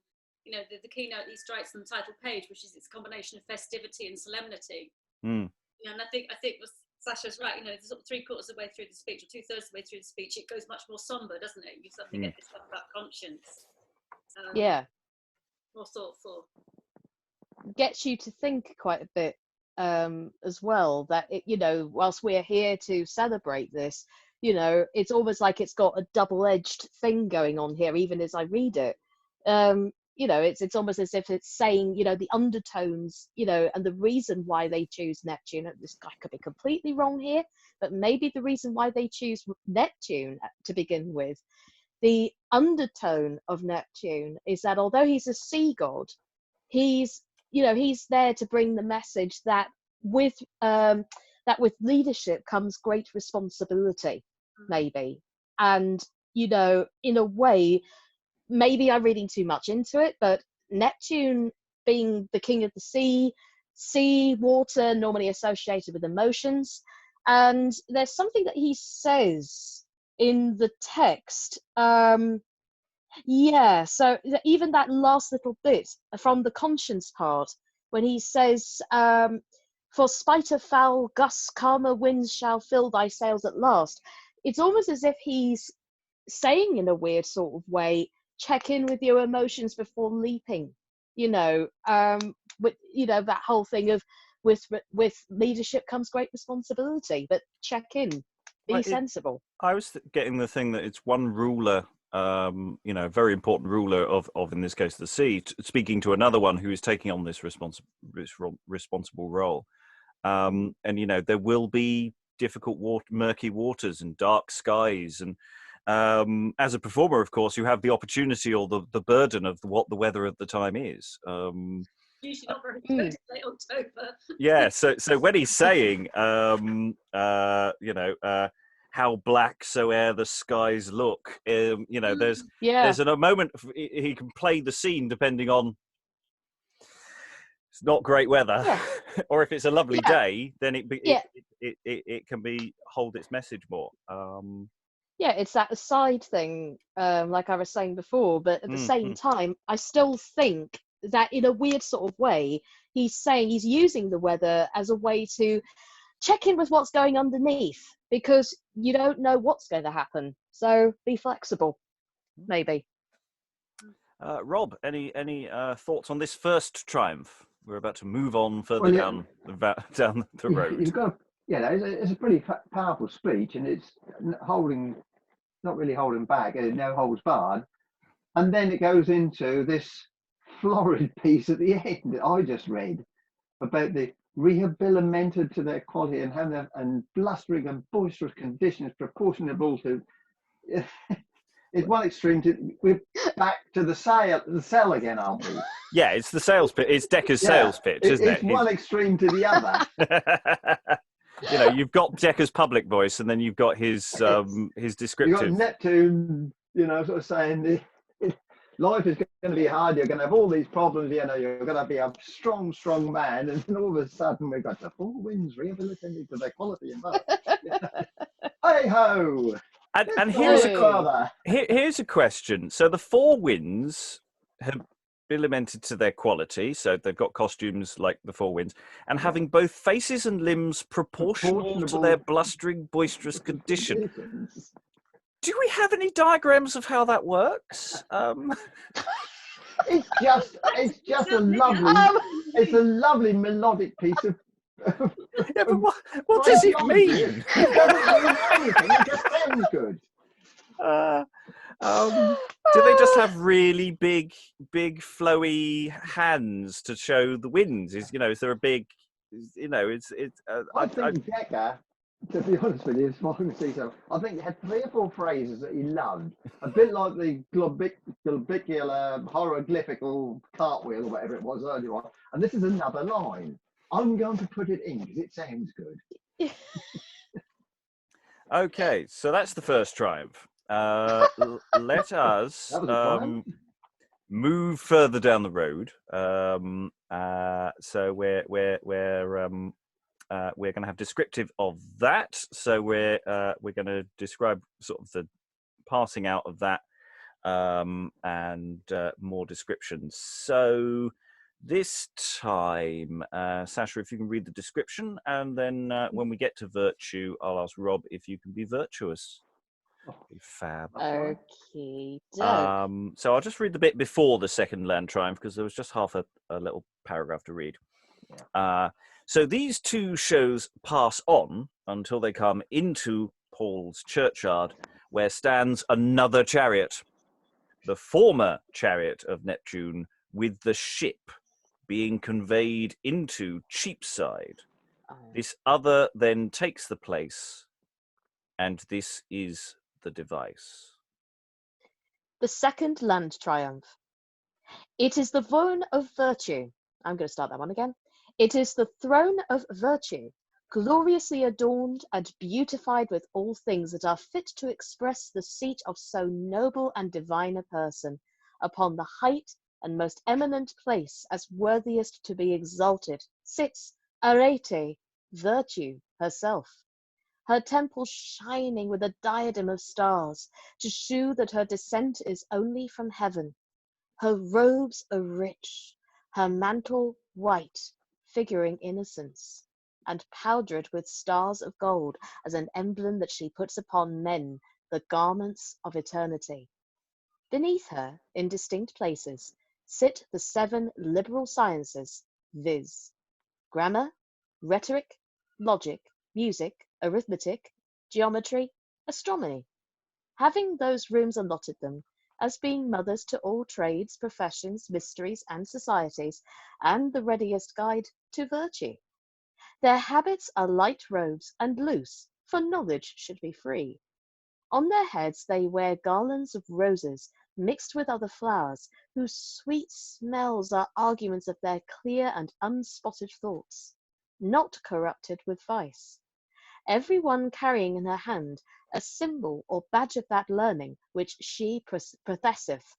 [SPEAKER 4] the keynote he strikes on the title page, which is its combination of festivity and solemnity. And I think Sasha's right. Sort of 3/4 of the way through the speech, or 2/3 of the way through the speech, it goes much more somber, doesn't it? You suddenly get this stuff about conscience.
[SPEAKER 2] Yeah.
[SPEAKER 4] More thoughtful.
[SPEAKER 2] Gets you to think quite a bit as well, that whilst we're here to celebrate this, it's almost like it's got a double-edged thing going on here, even as I read it. It's almost as if it's saying, the undertones, and the reason why they choose Neptune. This guy could be completely wrong here, but maybe the reason why they choose Neptune to begin with, the undertone of Neptune is that although he's a sea god, he's there to bring the message that with leadership comes great responsibility, maybe. And in a way, maybe I'm reading too much into it, but Neptune being the king of the sea, water, normally associated with emotions, and there's something that he says in the text. Yeah, so even that last little bit from the conscience part, when he says, for spite of foul gusts, calmer winds shall fill thy sails at last. It's almost as if he's saying, in a weird sort of way, check in with your emotions before leaping. That whole thing of with leadership comes great responsibility, but check in, be sensible.
[SPEAKER 1] I was getting the thing that it's one ruler, a very important ruler of in this case the sea, speaking to another one who is taking on this responsible role, and there will be difficult murky waters and dark skies, and as a performer, of course, you have the opportunity or the burden of what the weather at the time is.
[SPEAKER 4] Usually not very good in late October.
[SPEAKER 1] Yeah, so when he's saying, how black soe'er the skies look, there's a moment he can play the scene depending on, it's not great weather, or if it's a lovely day, then it can hold its message more.
[SPEAKER 2] Yeah, it's that aside thing, like I was saying before, but at the same time, I still think that in a weird sort of way, he's using the weather as a way to check in with what's going underneath, because you don't know what's going to happen. So be flexible, maybe.
[SPEAKER 1] Rob, any thoughts on this first triumph? We're about to move on further down the road.
[SPEAKER 3] it's a pretty powerful speech, and it's not really holding back, and no holds barred. And then it goes into this florid piece at the end that I just read about the rehabilitated to their quality and how and blustering and boisterous conditions proportionable to. It's one extreme to we're back to the cell again, aren't we?
[SPEAKER 1] Yeah, it's the sales pitch. It's Dekker's sales pitch, isn't it?
[SPEAKER 3] It's one extreme to the other.
[SPEAKER 1] You know, you've got Dekker's public voice, and then you've got his descriptive.
[SPEAKER 3] You've got Neptune, sort of saying life is going to be hard. You're going to have all these problems. You're going to be a strong, strong man, and then all of a sudden we've got the four winds rehabilitated to their quality and love. Hey ho!
[SPEAKER 1] And here's a question. So the four winds have implemented to their quality, so they've got costumes like the four winds, and having both faces and limbs proportional to their blustering, boisterous condition. Do we have any diagrams of how that works?
[SPEAKER 3] It's just a lovely melodic piece of.
[SPEAKER 1] Yeah, but what does it mean?
[SPEAKER 3] It doesn't mean anything. It just sounds good.
[SPEAKER 1] Do they just have really big, flowy hands to show the winds? Is there a big,
[SPEAKER 3] I think Dekker, to be honest with you, it's fine to see so. I think he had 3 or 4 phrases that he loved, a bit like the globicular hieroglyphical cartwheel or whatever it was earlier on. And this is another line. I'm going to put it in because it sounds good.
[SPEAKER 1] Okay, so that's the first triumph. Let us move further down the road. So we're going to have descriptive of that. So we're going to describe sort of the passing out of that and more descriptions. So this time, Sasha, if you can read the description, and then when we get to virtue, I'll ask Rob if you can be virtuous. Fab.
[SPEAKER 2] Okay.
[SPEAKER 1] So I'll just read the bit before the second land triumph because there was just half a little paragraph to read.
[SPEAKER 3] Yeah.
[SPEAKER 1] So these 2 shows pass on until they come into Paul's churchyard, where stands another chariot, the former chariot of Neptune, with the ship being conveyed into Cheapside. This other then takes the place, and this is the device.
[SPEAKER 2] The second land triumph. It is the throne of virtue. I'm going to start that one again. It is the throne of virtue, gloriously adorned and beautified with all things that are fit to express the seat of so noble and divine a person, upon the height and most eminent place as worthiest to be exalted, sits Arete, virtue herself, her temple shining with a diadem of stars, to shew that her descent is only from heaven. Her robes are rich, her mantle white, figuring innocence, and powdered with stars of gold, as an emblem that she puts upon men, the garments of eternity. Beneath her, in distinct places, sit the 7 liberal sciences, viz. Grammar, rhetoric, logic, music, arithmetic, geometry, astronomy, having those rooms allotted them, as being mothers to all trades, professions, mysteries, and societies, and the readiest guide to virtue. Their habits are light robes and loose, for knowledge should be free. On their heads they wear garlands of roses, mixed with other flowers, whose sweet smells are arguments of their clear and unspotted thoughts, not corrupted with vice. Every one carrying in her hand a symbol or badge of that learning which she professeth.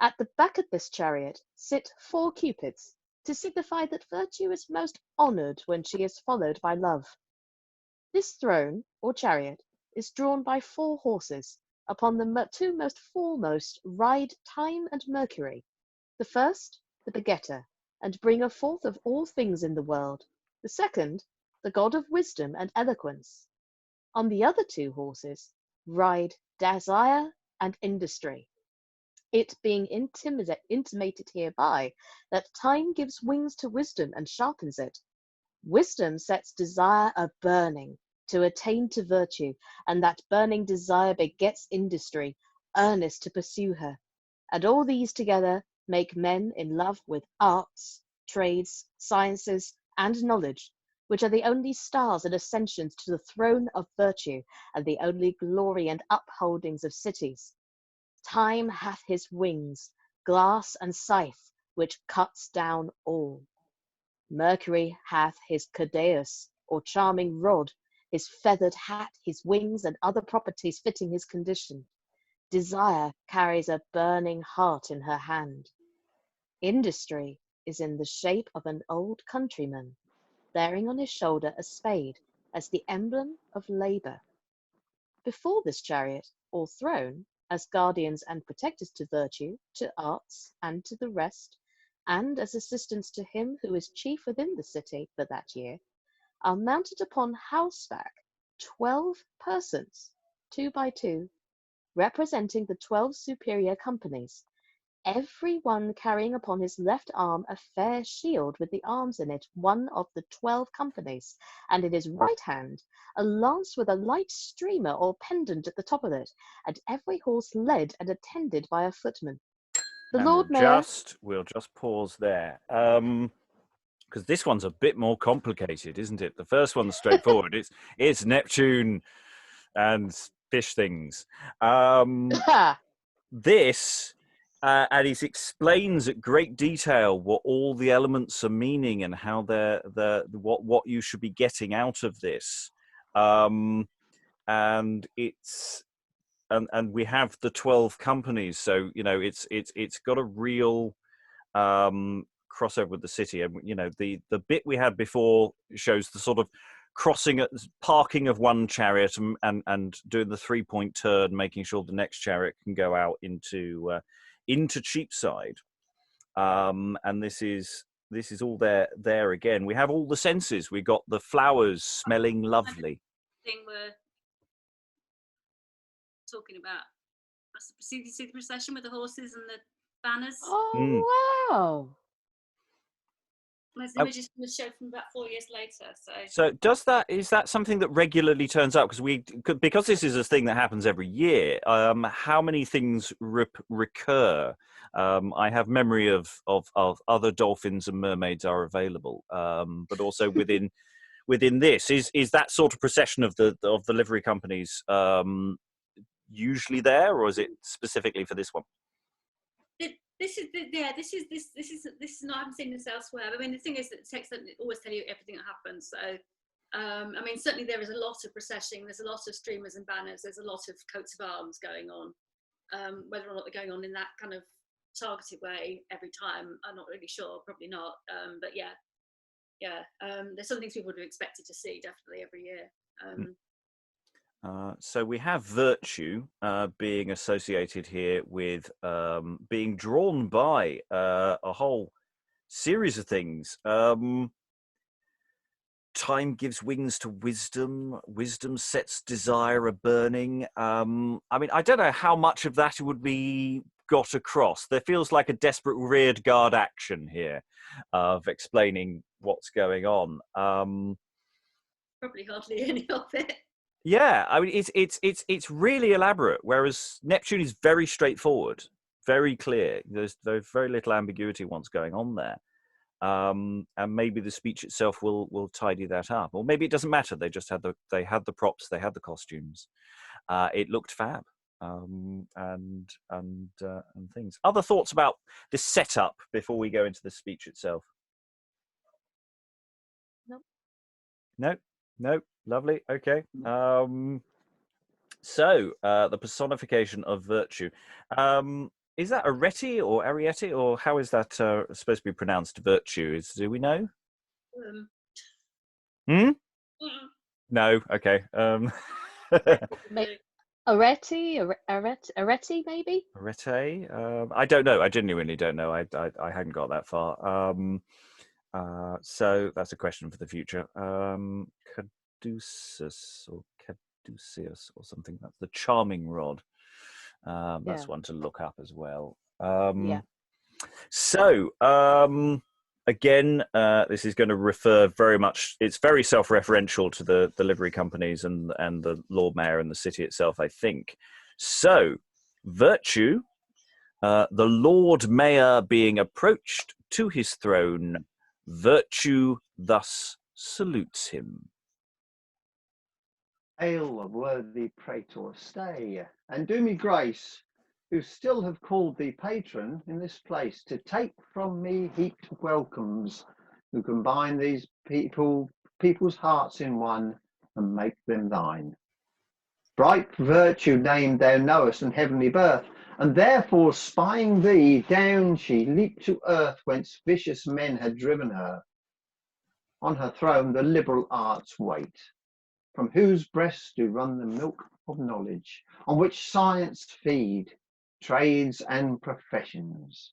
[SPEAKER 2] At the back of this chariot sit 4 cupids, to signify that virtue is most honoured when she is followed by love. This throne, or chariot, is drawn by 4 horses. Upon the 2 most foremost ride Time and Mercury, the first the begetter, and bringer forth of all things in the world, the second the god of wisdom and eloquence. On the other 2 horses ride Desire and Industry, it being intimated hereby that Time gives wings to wisdom and sharpens it, Wisdom sets desire a burning to attain to virtue, and that burning desire begets industry, earnest to pursue her. And all these together make men in love with arts, trades, sciences, and knowledge, which are the only stars and ascensions to the throne of virtue, and the only glory and upholdings of cities. Time hath his wings, glass and scythe, which cuts down all. Mercury hath his cadeus, or charming rod, his feathered hat, his wings, and other properties fitting his condition. Desire carries a burning heart in her hand. Industry is in the shape of an old countryman, bearing on his shoulder a spade as the emblem of labour. Before this chariot, or throne, as guardians and protectors to virtue, to arts, and to the rest, and as assistants to him who is chief within the city for that year, are mounted upon horseback 12 persons, 2 by 2, representing the 12 superior companies, every one carrying upon his left arm a fair shield with the arms in it, one of the 12 companies, and in his right hand a lance with a light streamer or pendant at the top of it, and every horse led and attended by a footman. The
[SPEAKER 1] And
[SPEAKER 2] Lord Mayor...
[SPEAKER 1] we'll just pause there. Because this one's a bit more complicated, isn't it? The first one's straightforward. It's Neptune and fish things. This, and he explains at great detail what all the elements are meaning and how what you should be getting out of this. And it's and we have the 12 companies, so it's got a real crossover with the city. And the bit we had before shows the sort of parking of one chariot and doing the 3-point turn, making sure the next chariot can go out into Cheapside. And this is all there again. We have all the senses. We got the flowers smelling lovely.
[SPEAKER 4] Thing we're talking about. You see the procession with the horses and the banners.
[SPEAKER 2] Oh, wow.
[SPEAKER 4] There's images from the show from about 4 years later.
[SPEAKER 1] So is that something that regularly turns up? Because this is a thing that happens every year. How many things recur? I have memory of other dolphins and mermaids are available, but also within this is that sort of procession of the livery companies usually there, or is it specifically for this one?
[SPEAKER 4] This is not. I haven't seen this elsewhere. I mean, the thing is that the text doesn't always tell you everything that happens. So, I mean, certainly there is a lot of processioning. There's a lot of streamers and banners. There's a lot of coats of arms going on. Whether or not they're going on in that kind of targeted way every time, I'm not really sure. Probably not. But yeah. There's some things people would have expected to see definitely every year.
[SPEAKER 1] So we have virtue being associated here with being drawn by a whole series of things. Time gives wings to wisdom. Wisdom sets desire a burning. I mean, I don't know how much of that would be got across. There feels like a desperate reared guard action here of explaining what's going on.
[SPEAKER 4] Probably hardly any of it.
[SPEAKER 1] Yeah, I mean, it's really elaborate, whereas Neptune is very straightforward, very clear. There's very little ambiguity what's going on there. And maybe the speech itself will tidy that up, or maybe it doesn't matter. They just had the props, they had the costumes. It looked fab, and things. Other thoughts about this setup before we go into the speech itself? No. Lovely. Okay. So the personification of virtue. Is that Arete or Ariete, or how is that supposed to be pronounced? Virtue. Do we know? No. Okay.
[SPEAKER 2] Arete, maybe?
[SPEAKER 1] Arete. I don't know. I genuinely don't know. I hadn't got that far. So that's a question for the future. Caduceus or Caduceus or something. That's the charming rod. That's one to look up as well. So again, this is going to refer very much, it's very self-referential to the livery companies and the Lord Mayor and the city itself, I think. So, virtue, the Lord Mayor being approached to his throne, virtue thus salutes him.
[SPEAKER 3] Hail, worthy praetor, stay, and do me grace, who still have called thee patron in this place, to take from me heaped welcomes, who combine these people's hearts in one, and make them thine. Bright virtue named thou knowest, and heavenly birth, and therefore spying thee, down she leaped to earth, whence vicious men had driven her. On her throne the liberal arts wait, from whose breasts do run the milk of knowledge, on which science feed, trades and professions.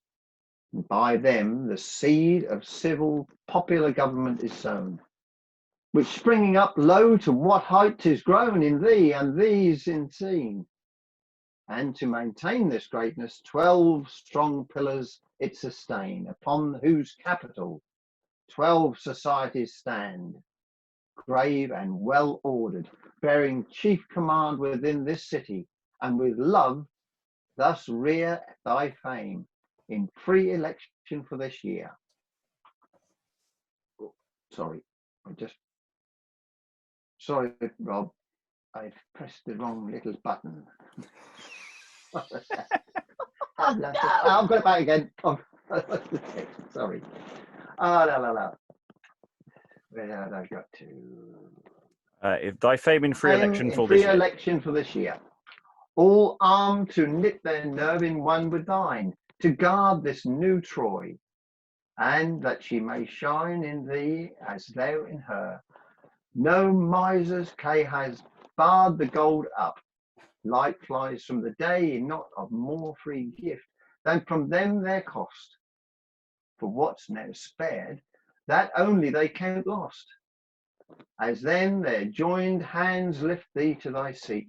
[SPEAKER 3] And by them the seed of civil popular government is sown, which springing up low to what height 'tis grown in thee and these in seen. And to maintain this greatness, 12 strong pillars it sustain, upon whose capital 12 societies stand, grave and well ordered, bearing chief command within this city, and with love thus rear thy fame in free election for this year. Sorry, sorry, Rob, I've pressed the wrong little button. I've got it back again. Sorry. No. Where have I got to?
[SPEAKER 1] If thy fame in free election for
[SPEAKER 3] free
[SPEAKER 1] this year.
[SPEAKER 3] election for this year. All armed to knit their nerve in one with thine, to guard this new Troy, and that she may shine in thee as thou in her. No miser's K has barred the gold up. Light flies from the day, not of more free gift than from them their cost. For what's now spared, that only they count lost. As then their joined hands lift thee to thy seat,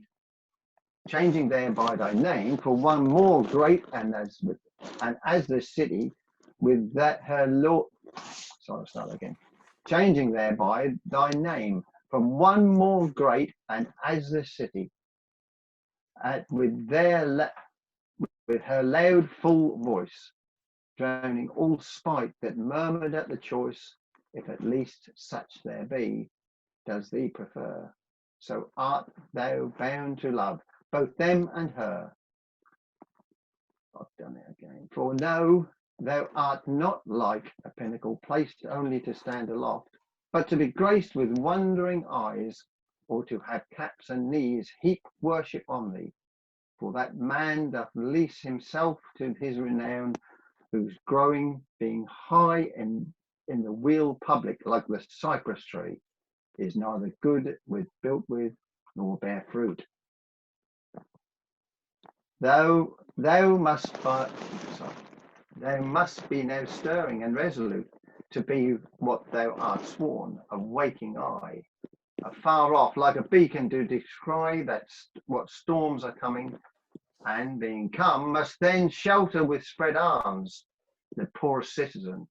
[SPEAKER 3] changing thereby thy name for one more great, and as the city with that her Lord, changing thereby thy name from one more great, and as the city, with her loud full voice, drowning all spite that murmured at the choice, if at least such there be, does thee prefer. So art thou bound to love both them and her. I've done it again. For no, thou art not like a pinnacle placed only to stand aloft, but to be graced with wondering eyes, or to have caps and knees heap worship on thee. For that man doth lease himself to his renown, whose growing being high in the wheel public like the cypress tree, is neither good built with, nor bear fruit. Thou must be now stirring and resolute to be what thou art sworn, a waking eye, afar off like a beacon to descry what storms are coming, and being come must then shelter with spread arms the poor citizen,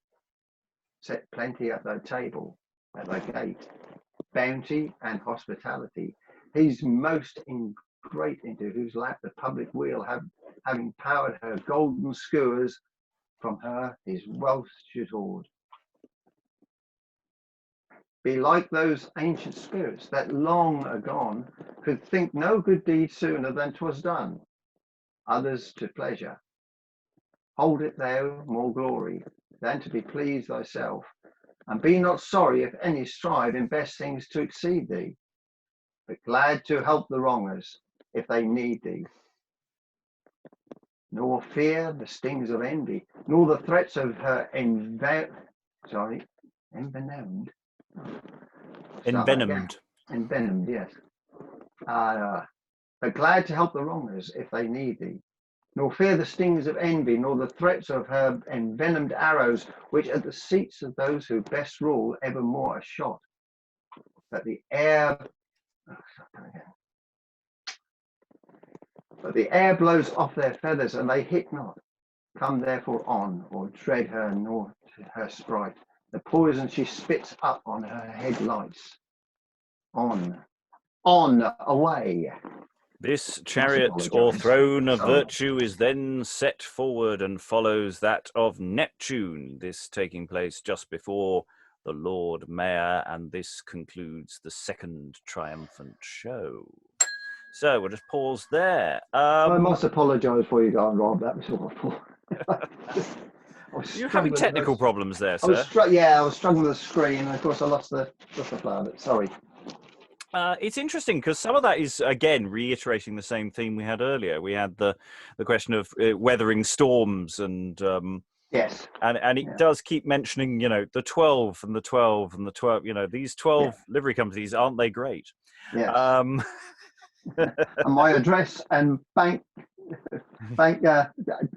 [SPEAKER 3] set plenty at thy table, at thy gate, bounty and hospitality, he's most great into whose lap the public wheel having powered her golden skewers, from her his wealth should hoard. Be like those ancient spirits that long agone could think no good deed sooner than 'twas done, others to pleasure. Hold it thou more glory than to be pleased thyself, and be not sorry if any strive in best things to exceed thee, but glad to help the wrongers if they need thee. Nor fear the stings of envy, nor the threats of her envenomed. Envenomed, yes. But glad to help the wrongers if they need thee. Nor fear the stings of envy, nor the threats of her envenomed arrows, which at the seats of those who best rule evermore are shot. But the air blows off their feathers, and they hit not. Come therefore on, or dread her nor her sprite. The poison she spits up on her head lights. On, away.
[SPEAKER 1] This
[SPEAKER 3] Must
[SPEAKER 1] chariot or
[SPEAKER 3] apologise.
[SPEAKER 1] throne of
[SPEAKER 3] Sorry.
[SPEAKER 1] virtue is then set forward and follows that of Neptune, this taking place just before the Lord Mayor, and this concludes the second triumphant show. So we'll just pause there.
[SPEAKER 3] I must apologise for you going, Rob. That was awful.
[SPEAKER 1] You're having technical problems there,
[SPEAKER 3] I was
[SPEAKER 1] sir.
[SPEAKER 3] I was struggling with the screen, and of course I lost the flow of it. Sorry.
[SPEAKER 1] It's interesting because some of that is, again, reiterating the same theme we had earlier. We had the question of weathering storms, and
[SPEAKER 3] Yes.
[SPEAKER 1] and it does keep mentioning, the 12 and the 12 and the 12. These 12 livery companies, aren't they great?
[SPEAKER 3] Yes. And my address and bank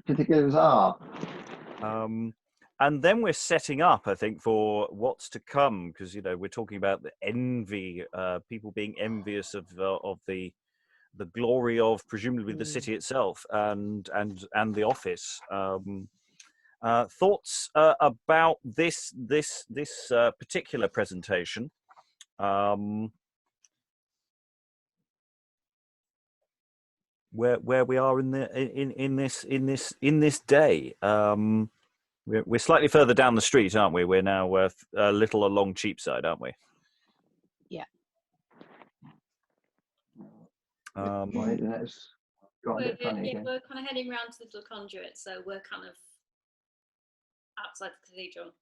[SPEAKER 3] particulars are.
[SPEAKER 1] And then we're setting up, I think, for what's to come, because we're talking about the envy, people being envious of the glory of presumably the city itself and the office. Thoughts about this particular presentation? Where we are in this day. We're slightly further down the street, aren't we? We're now a little along Cheapside, aren't we?
[SPEAKER 2] Yeah.
[SPEAKER 3] My internet's got a bit funny again.
[SPEAKER 4] We're kind of heading round to the little conduit, so we're kind of outside the cathedral.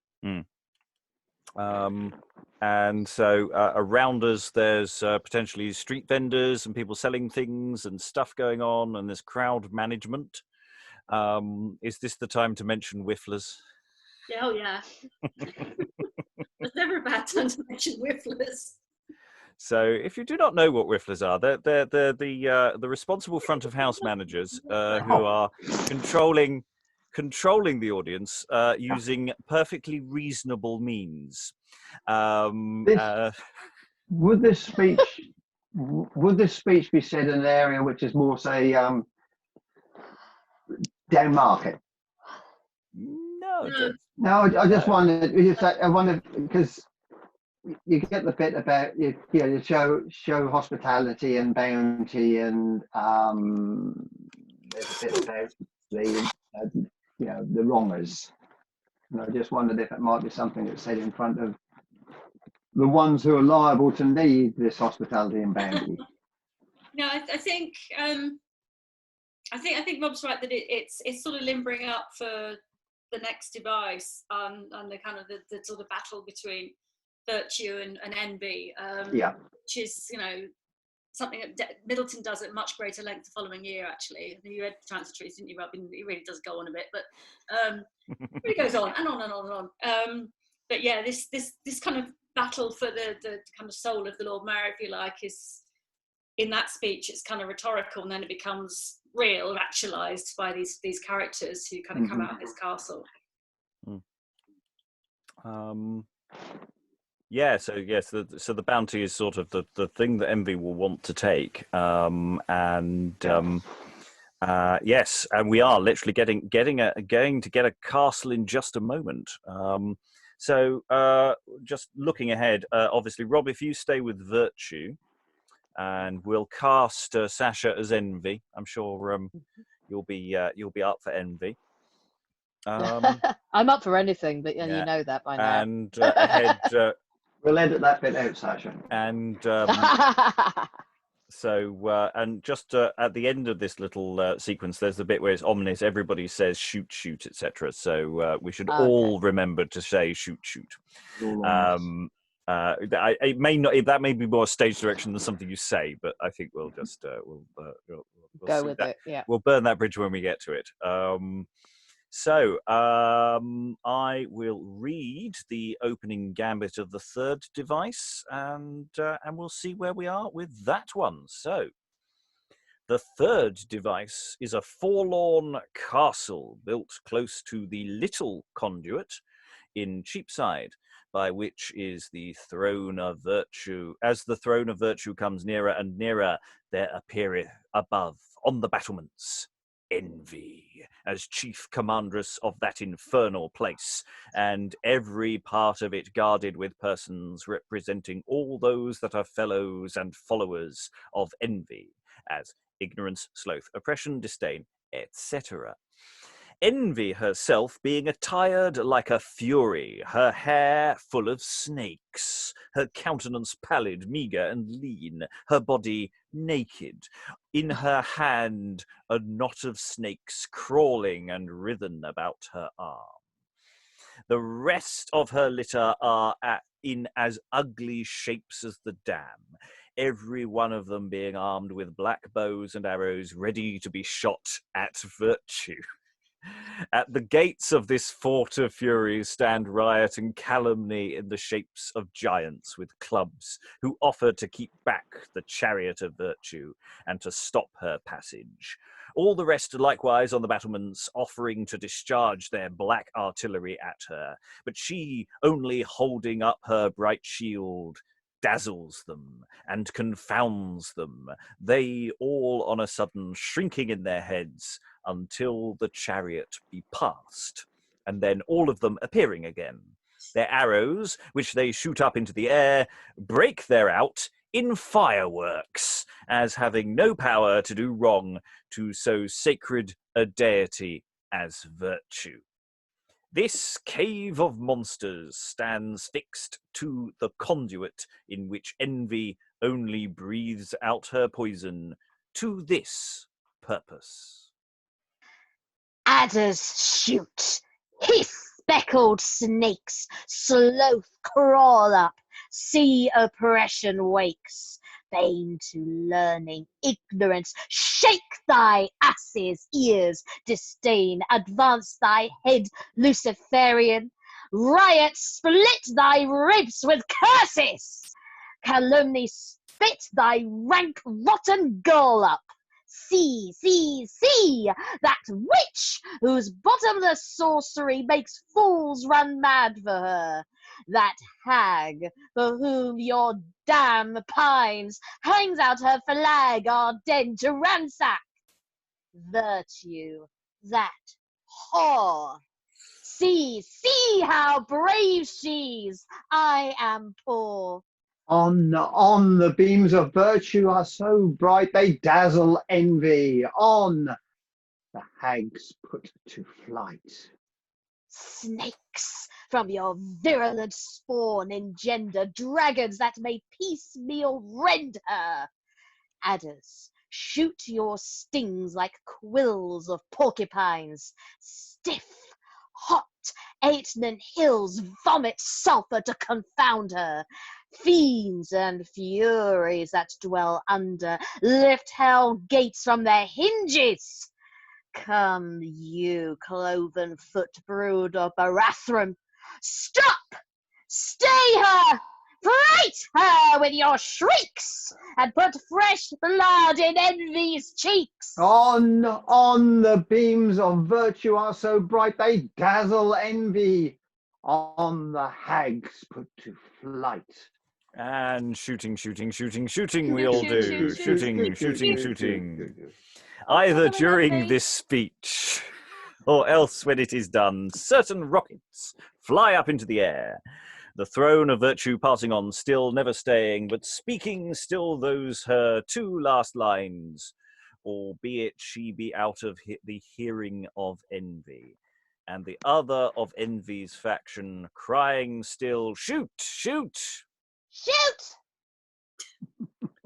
[SPEAKER 1] And so around us, there's potentially street vendors and people selling things and stuff going on, and there's crowd management. Is this the time to mention whifflers?
[SPEAKER 4] Yeah, oh yeah. There's never a bad time to mention whifflers. So
[SPEAKER 1] if you do not know what whifflers are, they're the responsible front of house managers who are controlling the audience using perfectly reasonable means.
[SPEAKER 3] Would this speech be said in an area which is more, say, down market? No, I just wondered. I wonder because you get the bit about you show hospitality and bounty, and there's a bit about the the wrongers. And I just wondered if it might be something that's said in front of the ones who are liable to need this hospitality and bounty.
[SPEAKER 4] No, I think Rob's right that it's sort of limbering up for the next device and the kind of the sort of battle between virtue and envy, which is something that Middleton does at much greater length the following year. Actually, you read Chance of Trees, didn't you, Rob? It really does go on a bit, but it goes on and on and on and on. But yeah, this kind of battle for the kind of soul of the Lord Mayor, if you like, is in that speech. It's kind of rhetorical, and then it becomes real, actualized by these characters who kind of come out of this castle.
[SPEAKER 1] Yeah, so yes, so the bounty is sort of the thing that envy will want to take, yes, and we are literally going to get a castle in just a moment. So just looking ahead, obviously, Rob, if you stay with virtue, and we'll cast Sasha as envy. I'm sure you'll be up for envy.
[SPEAKER 2] I'm up for anything, but you know that by now.
[SPEAKER 1] And ahead.
[SPEAKER 3] We'll edit that bit out, Sasha.
[SPEAKER 1] And so, and just at the end of this little sequence, there's the bit where it's ominous. Everybody says shoot, shoot, etc. So we should all remember to say shoot, shoot. It may not. That may be more stage direction than something you say, but I think we'll just we'll
[SPEAKER 2] go with
[SPEAKER 1] that.
[SPEAKER 2] it. Yeah,
[SPEAKER 1] we'll burn that bridge when we get to it. So I will read the opening gambit of the third device, and we'll see where we are with that one. So the third device is a forlorn castle built close to the little conduit in Cheapside, by which is the throne of virtue. As the throne of virtue comes nearer and nearer, there appeareth above on the battlements Envy, as chief commandress of that infernal place, and every part of it guarded with persons representing all those that are fellows and followers of envy, as ignorance, sloth, oppression, disdain, etc. Envy herself being attired like a fury, her hair full of snakes, her countenance pallid, meagre, and lean, her body naked, in her hand a knot of snakes crawling and writhen about her arm. The rest of her litter are in as ugly shapes as the dam, every one of them being armed with black bows and arrows ready to be shot at virtue. At the gates of this fort of furies stand riot and calumny in the shapes of giants with clubs, who offer to keep back the chariot of virtue and to stop her passage. All the rest likewise on the battlements, offering to discharge their black artillery at her, but she, only holding up her bright shield, dazzles them and confounds them, they all on a sudden shrinking in their heads until the chariot be past, and then all of them appearing again. Their arrows, which they shoot up into the air, break thereout in fireworks, as having no power to do wrong to so sacred a deity as virtue. This cave of monsters stands fixed to the conduit in which envy only breathes out her poison to this purpose.
[SPEAKER 2] Adders shoot, hiss speckled snakes, sloth crawl up, sea oppression wakes, vain to learning, ignorance, shake thy ass's ears, disdain, advance thy head, Luciferian, riot, split thy ribs with curses, calumny, spit thy rank rotten gall up. See, see, see, that witch whose bottomless sorcery makes fools run mad for her, that hag for whom your dam pines, hangs out her flag our den to ransack. Virtue, that whore. See, see how brave she's, I am poor.
[SPEAKER 3] On the beams of virtue are so bright they dazzle envy. On the hags put to flight.
[SPEAKER 2] Snakes from your virulent spawn engender dragons that may piecemeal rend her. Adders, shoot your stings like quills of porcupines. Stiff, hot, Aetnan hills vomit sulphur to confound her. Fiends and furies that dwell under lift hell gates from their hinges. Come, you cloven foot brood of Barathrum, stop! Stay her! Fright her with your shrieks, and put fresh blood in envy's cheeks.
[SPEAKER 3] On the beams of virtue are so bright they dazzle envy. On the hags put to flight.
[SPEAKER 1] And shooting, we all do. Shooting. Either during this speech, or else when it is done, certain rockets fly up into the air. The throne of virtue passing on, still never staying, but speaking still those her two last lines, albeit she be out of the hearing of envy. And the other of envy's faction crying still, shoot!
[SPEAKER 2] Shoot!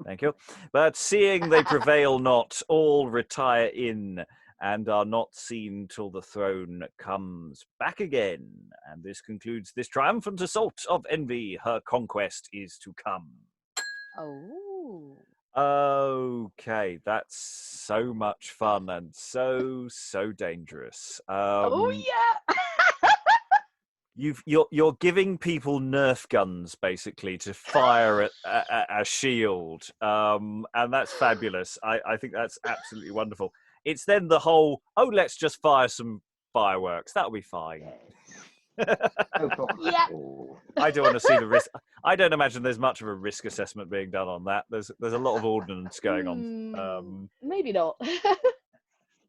[SPEAKER 1] Thank you. But seeing they prevail not, all retire in, and are not seen till the throne comes back again. And this concludes this triumphant assault of envy. Her conquest is to come.
[SPEAKER 2] Oh.
[SPEAKER 1] Okay, that's so much fun and so dangerous.
[SPEAKER 2] Oh yeah.
[SPEAKER 1] You're giving people Nerf guns basically to fire at a shield, and that's fabulous. I think that's absolutely wonderful. It's then the whole, let's just fire some fireworks. That'll be fine.
[SPEAKER 2] Yeah.
[SPEAKER 1] I don't want to see the risk. I don't imagine there's much of a risk assessment being done on that. There's a lot of ordnance going on.
[SPEAKER 2] Maybe not.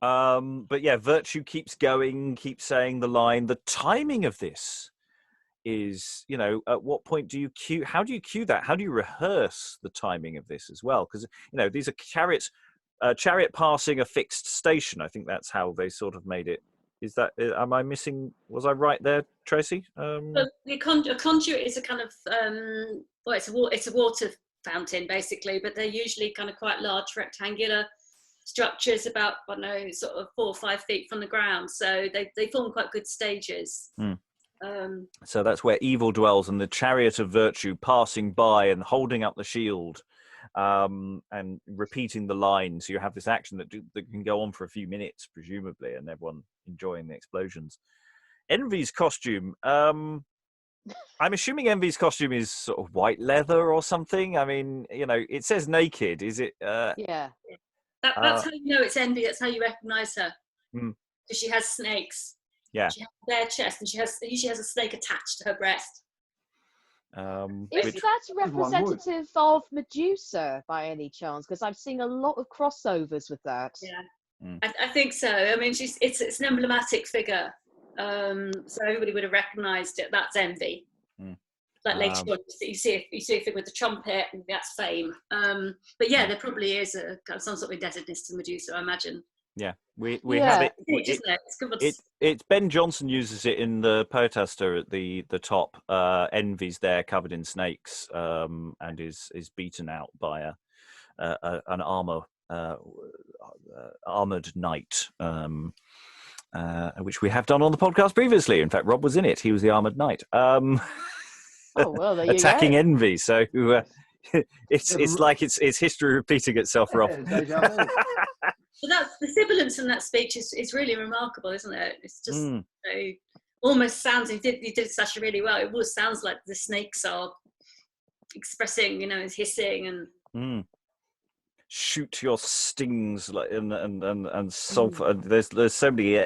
[SPEAKER 1] But yeah, virtue keeps going, keeps saying the line. The timing of this is, at what point do you cue? How do you cue that? How do you rehearse the timing of this as well? Because these are chariot passing a fixed station. I think that's how they sort of made it. Is that? Am I missing? Was I right there, Tracy?
[SPEAKER 4] Well, a conduit is a kind of it's a water fountain basically, but they're usually kind of quite large rectangular structures, about sort of 4 or 5 feet from the ground. So they form quite good stages.
[SPEAKER 1] So that's where evil dwells, and the chariot of virtue passing by and holding up the shield, and repeating the line. So you have this action that can go on for a few minutes, presumably, and everyone enjoying the explosions. Envy's costume. I'm assuming Envy's costume is sort of white leather or something. I mean, it says naked. Is it?
[SPEAKER 2] Yeah.
[SPEAKER 4] That's how you know it's Envy. That's how you recognise her.
[SPEAKER 1] Because
[SPEAKER 4] she has snakes.
[SPEAKER 1] Yeah.
[SPEAKER 4] She has a bare chest, and she has a snake attached to her breast.
[SPEAKER 2] Is that representative of Medusa by any chance? Because I've seen a lot of crossovers with that.
[SPEAKER 4] Yeah, I think so. I mean, it's an emblematic figure, so everybody would have recognised it. That's Envy. Like later on, you see a figure with the trumpet, and that's Fame. But yeah, there probably is some sort of indebtedness to Medusa, I imagine.
[SPEAKER 1] Yeah, we have it. It's Ben Jonson uses it in the Poetaster at the top. Envy's there, covered in snakes, and is beaten out by an armored knight, which we have done on the podcast previously. In fact, Rob was in it; he was the armored knight.
[SPEAKER 2] Oh well, there you
[SPEAKER 1] attacking
[SPEAKER 2] go.
[SPEAKER 1] Envy. So it's like it's history repeating itself, Rob.
[SPEAKER 4] But that's the sibilance in that speech is really remarkable, isn't it? It's just almost sounds. He did Sasha really well. It almost sounds like the snakes are expressing, is hissing and
[SPEAKER 1] shoot your stings and sulfur. There's so many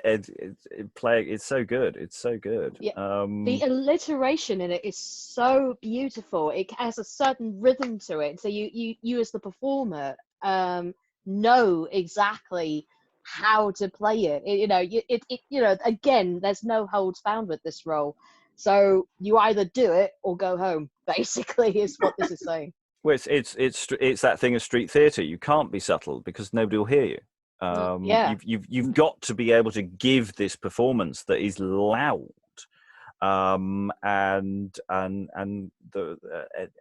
[SPEAKER 1] playing. It's so good. It's so good.
[SPEAKER 2] Yeah. The alliteration in it is so beautiful. It has a certain rhythm to it. So you as the performer know exactly how to play it. Again, there's no holds found with this role. So you either do it or go home, basically, is what this is saying.
[SPEAKER 1] Well, it's that thing of street theatre. You can't be subtle because nobody will hear you. You've got to be able to give this performance that is loud, and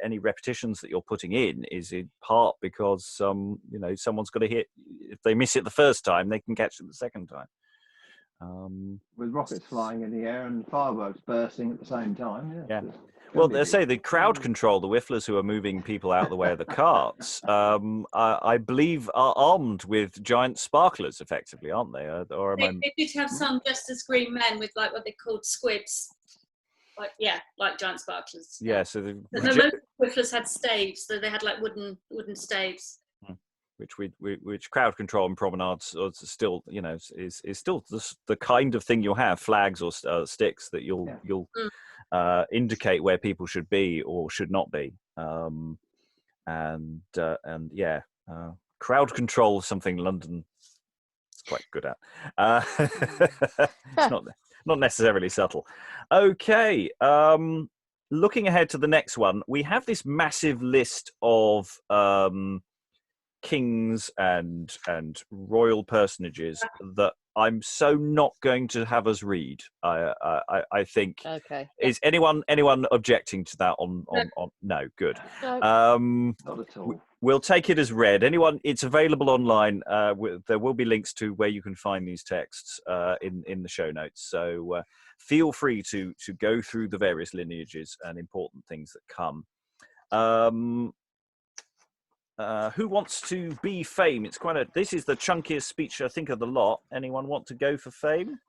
[SPEAKER 1] any repetitions that you're putting in is in part because someone's got to hear. If they miss it the first time, they can catch it the second time.
[SPEAKER 3] With rockets flying in the air and fireworks bursting at the same time.
[SPEAKER 1] Yeah. Well, they say the crowd control, the whifflers who are moving people out of the way of the carts, I believe are armed with giant sparklers, effectively, aren't they?
[SPEAKER 4] They did have some dressed as green men with what they called squibs, like giant sparklers.
[SPEAKER 1] Yeah. So
[SPEAKER 4] most whifflers had staves, so they had like wooden staves.
[SPEAKER 1] Which crowd control and promenades are still, is still the kind of thing you'll have, flags or sticks that you'll indicate where people should be or should not be, crowd control is something London is quite good at. It's not necessarily subtle. Okay, looking ahead to the next one, we have this massive list of kings and royal personages that I'm so not going to have us read. I think. Okay. Is anyone objecting to that? On no, good.
[SPEAKER 3] Not at all.
[SPEAKER 1] We'll take it as read. Anyone? It's available online. There will be links to where you can find these texts in the show notes. So feel free to go through the various lineages and important things that come. Who wants to be Fame? This is the chunkiest speech, I think, of the lot. Anyone want to go for Fame?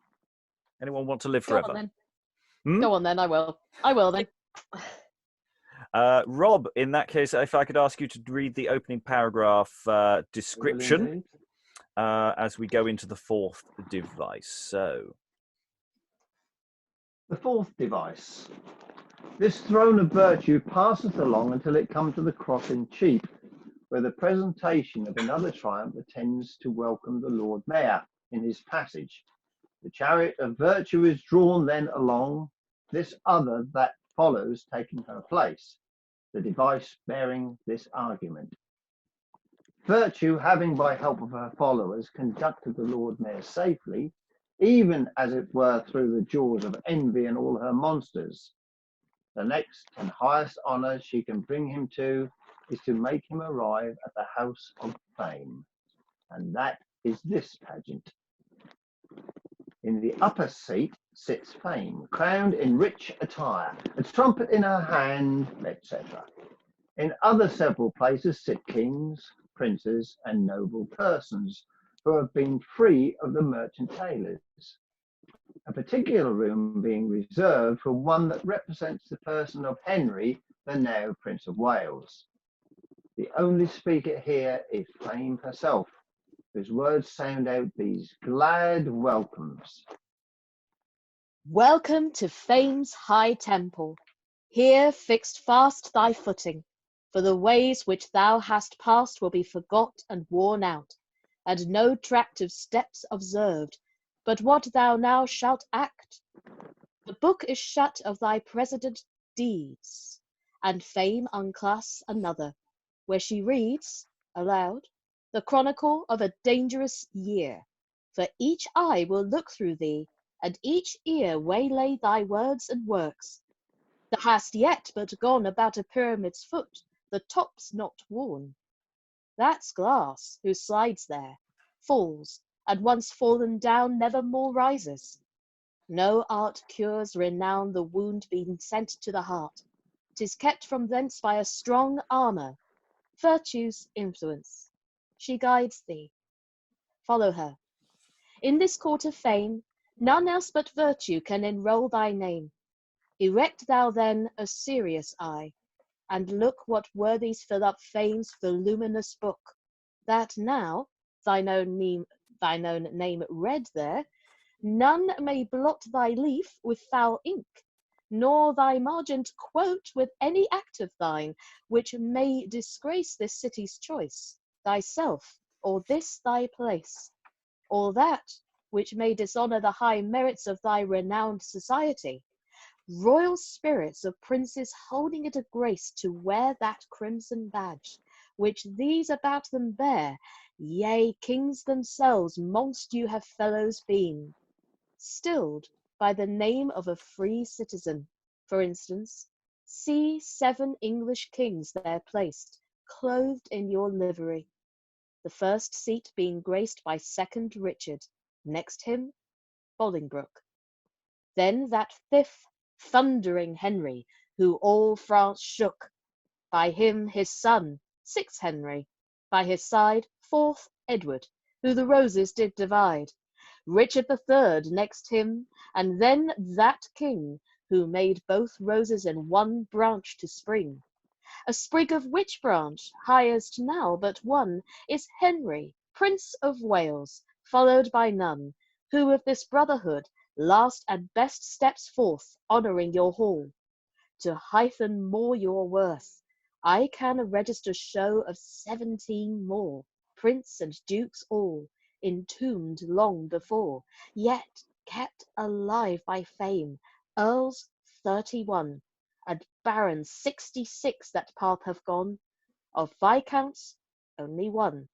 [SPEAKER 1] Anyone want to live forever?
[SPEAKER 2] Go on then. Go on then, I will then.
[SPEAKER 1] Rob, in that case, if I could ask you to read the opening paragraph description as we go into the fourth device. So,
[SPEAKER 3] the fourth device. This throne of virtue passeth along until it come to the cross in Cheap, where the presentation of another triumph attends to welcome the Lord Mayor in his passage. The chariot of virtue is drawn then along, this other that follows taking her place, the device bearing this argument. Virtue, having by help of her followers conducted the Lord Mayor safely, even as it were through the jaws of envy and all her monsters, the next and highest honour she can bring him to is to make him arrive at the house of fame. And that is this pageant. In the upper seat sits Fame, crowned in rich attire, a trumpet in her hand, etc. In other several places sit kings, princes, and noble persons who have been free of the merchant tailors. A particular room being reserved for one that represents the person of Henry, the now Prince of Wales. The only speaker here is Fame herself, whose words sound out these glad welcomes.
[SPEAKER 2] Welcome to Fame's high temple. Here fixed fast thy footing, for the ways which thou hast passed will be forgot and worn out, and no tract of steps observed, but what thou now shalt act. The book is shut of thy precedent deeds, and Fame unclasps another, where she reads, aloud, the chronicle of a dangerous year, for each eye will look through thee, and each ear waylay thy words and works. Thou hast yet but gone about a pyramid's foot, the top's not worn. That's glass, who slides there, falls, and once fallen down never more rises. No art cures renown the wound being sent to the heart. 'Tis kept from thence by a strong armour, virtue's influence. She guides thee. Follow her. In this court of fame, none else but virtue can enroll thy name. Erect thou then a serious eye, and look what worthies fill up Fame's voluminous book, that now, thine own name read there, none may blot thy leaf with foul ink, nor thy margent quote with any act of thine, which may disgrace this city's choice, thyself, or this thy place, or that which may dishonour the high merits of thy renowned society. Royal spirits of princes holding it a grace to wear that crimson badge, which these about them bear, yea, kings themselves mongst you have fellows been, stilled by the name of a free citizen. For instance, see 7 English kings there placed, clothed in your livery, the first seat being graced by 2nd Richard, next him Bolingbroke. Then that 5th thundering Henry, who all France shook, by him his son, 6th Henry, by his side 4th Edward, who the roses did divide, Richard the 3rd next him, and then that king, who made both roses in one branch to spring. A sprig of which branch, highest now but one, is Henry, Prince of Wales, followed by none, who with this brotherhood last and best steps forth, honouring your hall. To heighten more your worth, I can a register show of 17 more, prince and dukes all, entombed long before, yet kept alive by Fame, earls 31, and barons 66 that path have gone, of viscounts only one.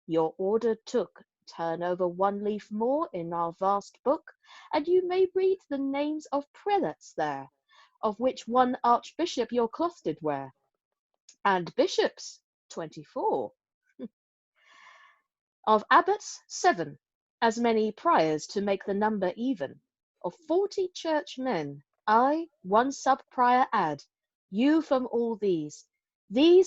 [SPEAKER 2] Your order took, turn over one leaf more in our vast book, and you may read the names of prelates there, of which one archbishop your cloth did wear, and bishops 24. Of abbots 7, as many priors to make the number even. Of 40 churchmen, I 1 sub-prior add. You from all these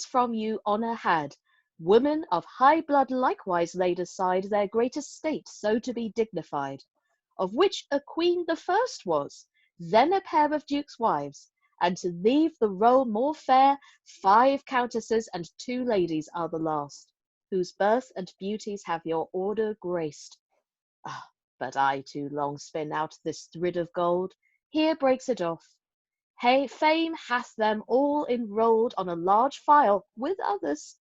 [SPEAKER 2] from you honour had. Women of high blood likewise laid aside their great estate so to be dignified, of which a queen the first was, then a pair of dukes' wives, and to leave the roll more fair, 5 countesses and 2 ladies are the last, whose birth and beauties have your order graced. Ah, but I too long spin out this thrid of gold, here breaks it off. Hey, Fame hath them all enrolled on a large file with others,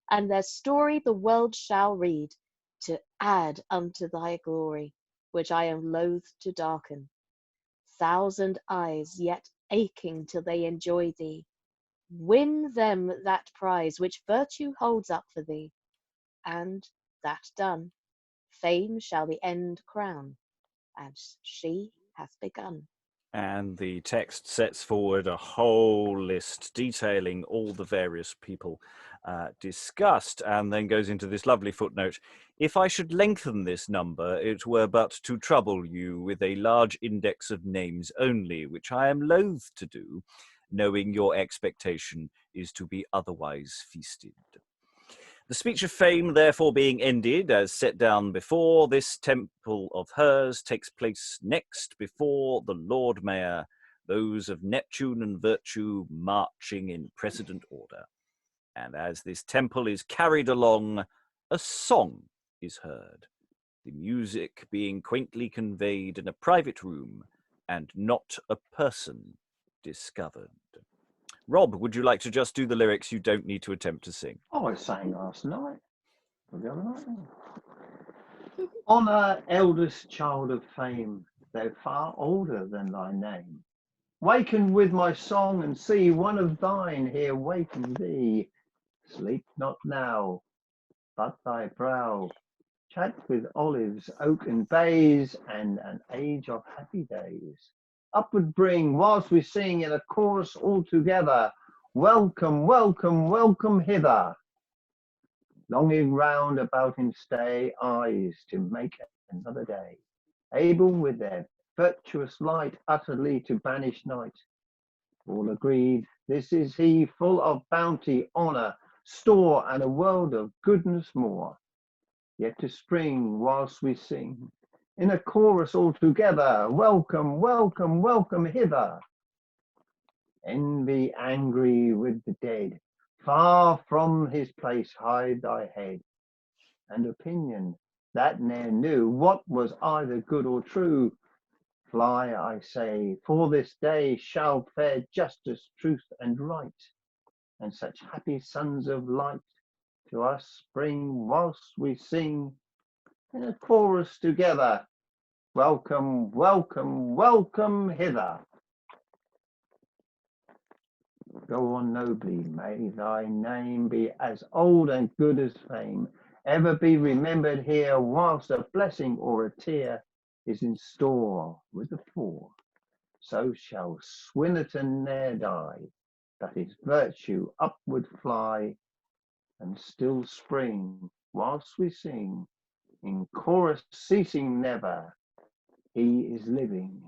[SPEAKER 2] and their story the world shall read. to add unto thy glory, which I am loath to darken. 1,000 eyes yet aching till they enjoy thee. Win them that prize which virtue holds up for thee, and, that done, fame shall the end crown, as she hath begun.
[SPEAKER 1] And the text sets forward a whole list detailing all the various people discussed, and then goes into this lovely footnote. If I should lengthen this number, it were but to trouble you with a large index of names only, which I am loath to do, knowing your expectation is to be otherwise feasted. The speech of fame therefore being ended, as set down before, this temple of hers takes place next before the Lord Mayor, those of Neptune and virtue marching in precedent order. And as this temple is carried along, a song is heard, the music being quaintly conveyed in a private room, and not a person discovered. Rob, would you like to just do the lyrics? You don't need to attempt to sing.
[SPEAKER 3] I sang last night. Or the other night. Honour, eldest child of fame, though far older than thy name. Waken with my song and see one of thine here waken thee. Sleep not now, but thy brow chat with olives, oak and bays, and an age of happy days. Upward bring, whilst we sing in a chorus all together, welcome, welcome, welcome hither. Longing round about him stay, eyes to make another day, able with their virtuous light utterly to banish night. All agreed, this is he, full of bounty, honour, store, and a world of goodness more. Yet to spring whilst we sing, in a chorus all together, welcome, welcome, welcome hither. Envy angry with the dead, far from his place hide thy head. And opinion that ne'er knew what was either good or true, fly, I say, for this day shall fare justice, truth, and right, and such happy sons of light to us spring whilst we sing in a chorus together, welcome, welcome, welcome hither. Go on nobly, may thy name be as old and good as fame, ever be remembered here, whilst a blessing or a tear is in store with the poor. So shall Swinnerton ne'er die, but his virtue upward fly, and still spring whilst we sing, in chorus ceasing never. He is living,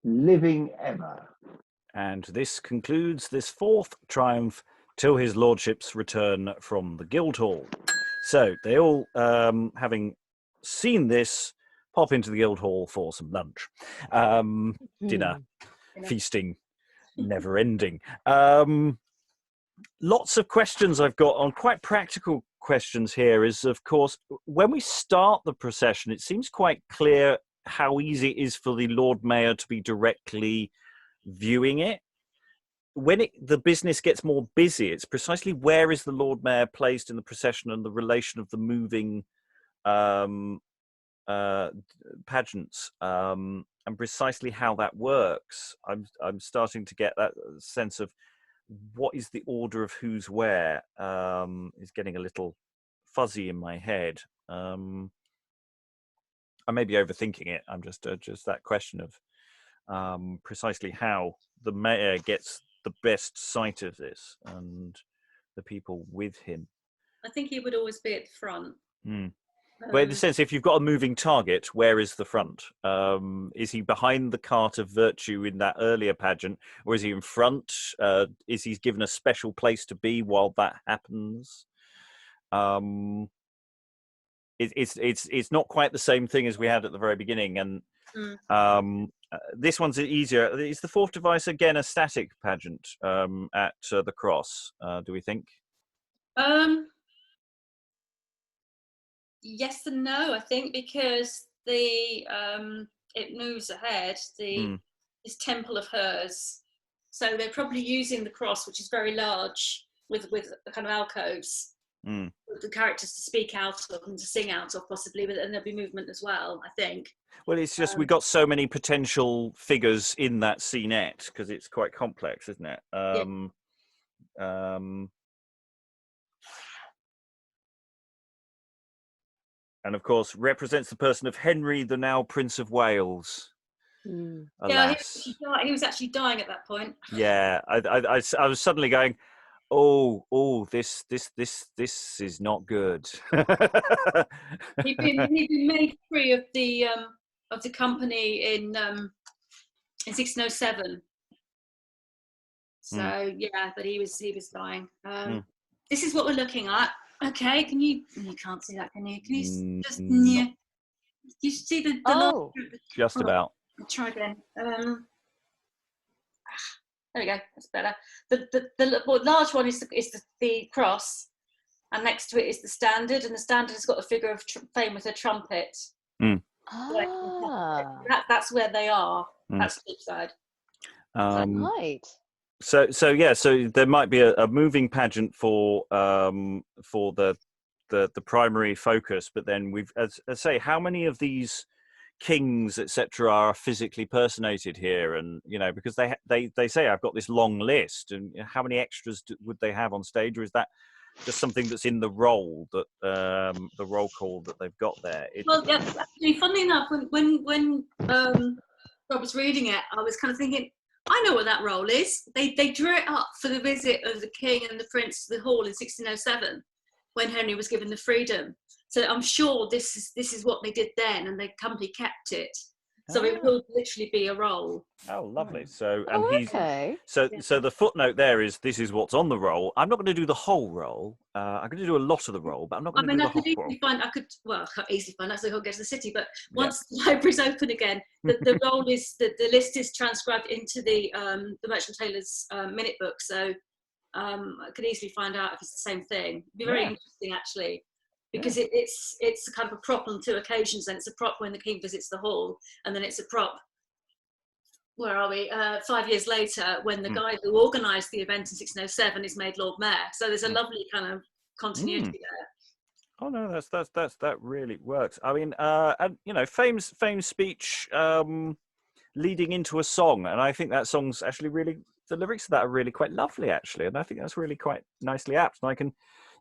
[SPEAKER 3] living ever.
[SPEAKER 1] And this concludes this fourth triumph till his lordship's return from the Guildhall. So they all, having seen this, pop into the Guildhall for some lunch. Dinner, feasting, never ending. Lots of questions I've got on quite practical questions here is, of course, when we start the procession, it seems quite clear how easy it is for the Lord Mayor to be directly viewing it. When the business gets more busy, it's precisely where is the Lord Mayor placed in the procession and the relation of the moving pageants, and precisely how that works. I'm starting to get that sense of what is the order of who's where, is getting a little fuzzy in my head. I may be overthinking it. I'm just that question of precisely how the mayor gets the best sight of this and the people with him.
[SPEAKER 4] I think he would always be at the front.
[SPEAKER 1] But in the sense, if you've got a moving target, where is the front? Is he behind the cart of virtue in that earlier pageant, or is he in front? Is he given a special place to be while that happens? It's not quite the same thing as we had at the very beginning, and this one's easier. Is the fourth device again a static pageant at the cross? Do we think?
[SPEAKER 4] Yes and no, I think, because the it moves ahead. This temple of hers, so they're probably using the cross, which is very large, with kind of alcoves. the characters to speak out of and to sing out of, possibly, but then there'll be movement as well, I think.
[SPEAKER 1] Well, it's just we've got so many potential figures in that scenette because it's quite complex, isn't it? And of course, represents the person of Henry, the now Prince of Wales. Alas.
[SPEAKER 4] Yeah, he was actually dying at that point.
[SPEAKER 1] Yeah, I was suddenly going, oh, this is not good.
[SPEAKER 4] He'd been made free of the company in 1607. So yeah, but he was dying. This is what we're looking at. Okay, you can't see that, can you? Can you just you see the
[SPEAKER 2] Oh,
[SPEAKER 1] just about.
[SPEAKER 4] I'll try again. There we go. That's better. The large one is the cross, and next to it is the standard, and the standard has got a figure of Fame with a trumpet. That's where they are. That's Cheapside.
[SPEAKER 2] right.
[SPEAKER 1] So there might be a moving pageant for the primary focus, but then we've, as I say, how many of these kings, etc., are physically personated here? And because they say I've got this long list, and how many extras would they have on stage, or is that just something that's in the role that the roll call that they've got there?
[SPEAKER 4] Well, yeah, actually, funnily enough, when Rob was reading it, I was kind of thinking, I know what that role is. They drew it up for the visit of the king and the prince to the hall in 1607, when Henry was given the freedom. So I'm sure this is what they did then, and the company kept it. So it will literally be a role.
[SPEAKER 1] Oh, lovely. So
[SPEAKER 2] okay.
[SPEAKER 1] So the footnote there is this is what's on the roll. I'm not going to do the whole roll. I'm going to do a lot of the roll, but I'm not going to do the whole roll. I can't easily find that, so I can't get to the city. But once the library's open again, the roll is the list is transcribed into the Merchant Taylor's minute book. So I could easily find out if it's the same thing. It'd be very interesting, actually. Because it's kind of a prop on two occasions. Then it's a prop when the king visits the hall, and then it's a prop. Where are we? 5 years later, when the guy who organised the event in 1607 is made Lord Mayor. So there's a lovely kind of continuity there. Oh no, that really works. I mean, and Fame's speech leading into a song, and I think that song's actually really, the lyrics of that are really quite lovely, actually, and I think that's really quite nicely apt. And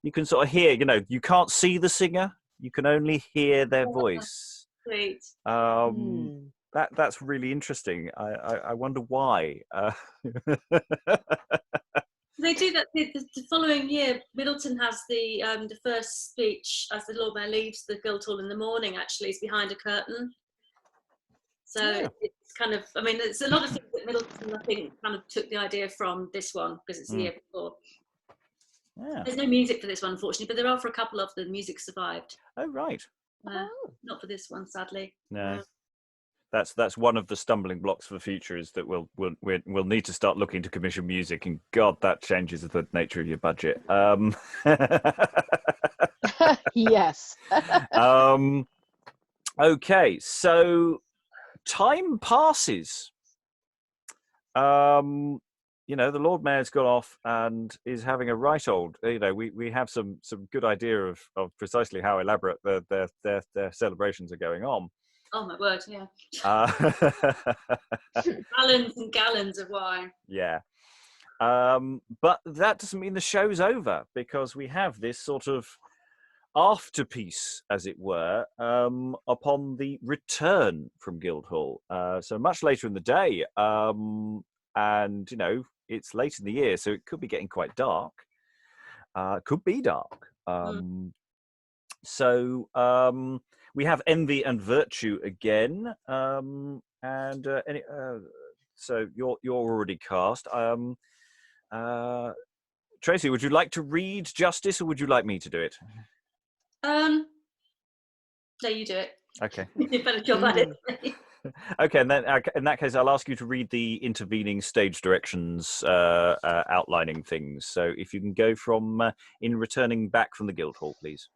[SPEAKER 1] you can sort of hear, you can't see the singer, you can only hear their voice.
[SPEAKER 4] Great.
[SPEAKER 1] That's really interesting. I wonder why.
[SPEAKER 4] They do that the following year. Middleton has the first speech as the Lord Mayor leaves the Guildhall in the morning. Actually, is behind a curtain. So it's kind of, there's a lot of things that Middleton, I think, kind of took the idea from this one because it's the year before. Yeah. There's no music for this one, unfortunately, but there are for a couple of them. Music survived.
[SPEAKER 1] Oh, right.
[SPEAKER 4] Not for this one, sadly.
[SPEAKER 1] No. That's one of the stumbling blocks for the future, is that we'll need to start looking to commission music, and God, that changes the nature of your budget.
[SPEAKER 2] Yes.
[SPEAKER 1] Okay, so time passes. The Lord Mayor's gone off and is having a right old. We have some good idea of precisely how elaborate their celebrations are going on.
[SPEAKER 4] Oh my word! Yeah. Gallons and gallons of wine.
[SPEAKER 1] Yeah. But that doesn't mean the show's over, because we have this sort of afterpiece, as it were, upon the return from Guildhall. So much later in the day, and it's late in the year, so it could be getting quite dark. Could be dark. So we have Envy and Virtue again, so you're already cast. Tracy, would you like to read Justice, or would you like me to do it?
[SPEAKER 4] No, you do it.
[SPEAKER 1] Okay.
[SPEAKER 4] You did a better job at it.
[SPEAKER 1] Okay, and then in that case, I'll ask you to read the intervening stage directions outlining things. So if you can go from in returning back from the Guildhall, please.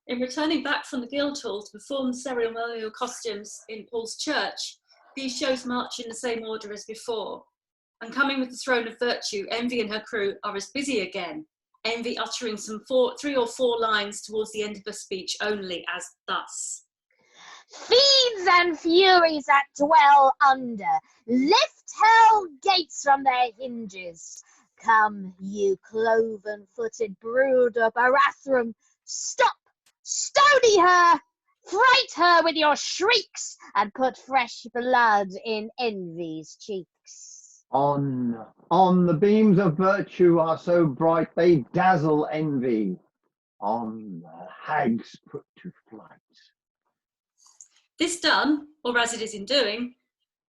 [SPEAKER 4] In returning back from the Guildhall to perform ceremonial costumes in Paul's Church, these shows march in the same order as before. And coming with the Throne of Virtue, Envy and her crew are as busy again. Envy uttering three or four lines towards the end of her speech only, as thus.
[SPEAKER 2] Fiends and furies that dwell under, lift hell gates from their hinges. Come, you cloven-footed brood of Barathrum, stop, stony her, fright her with your shrieks, and put fresh blood in Envy's cheeks.
[SPEAKER 3] On, the beams of virtue are so bright they dazzle envy. On, the hags put to flight.
[SPEAKER 4] This done, or as it is in doing,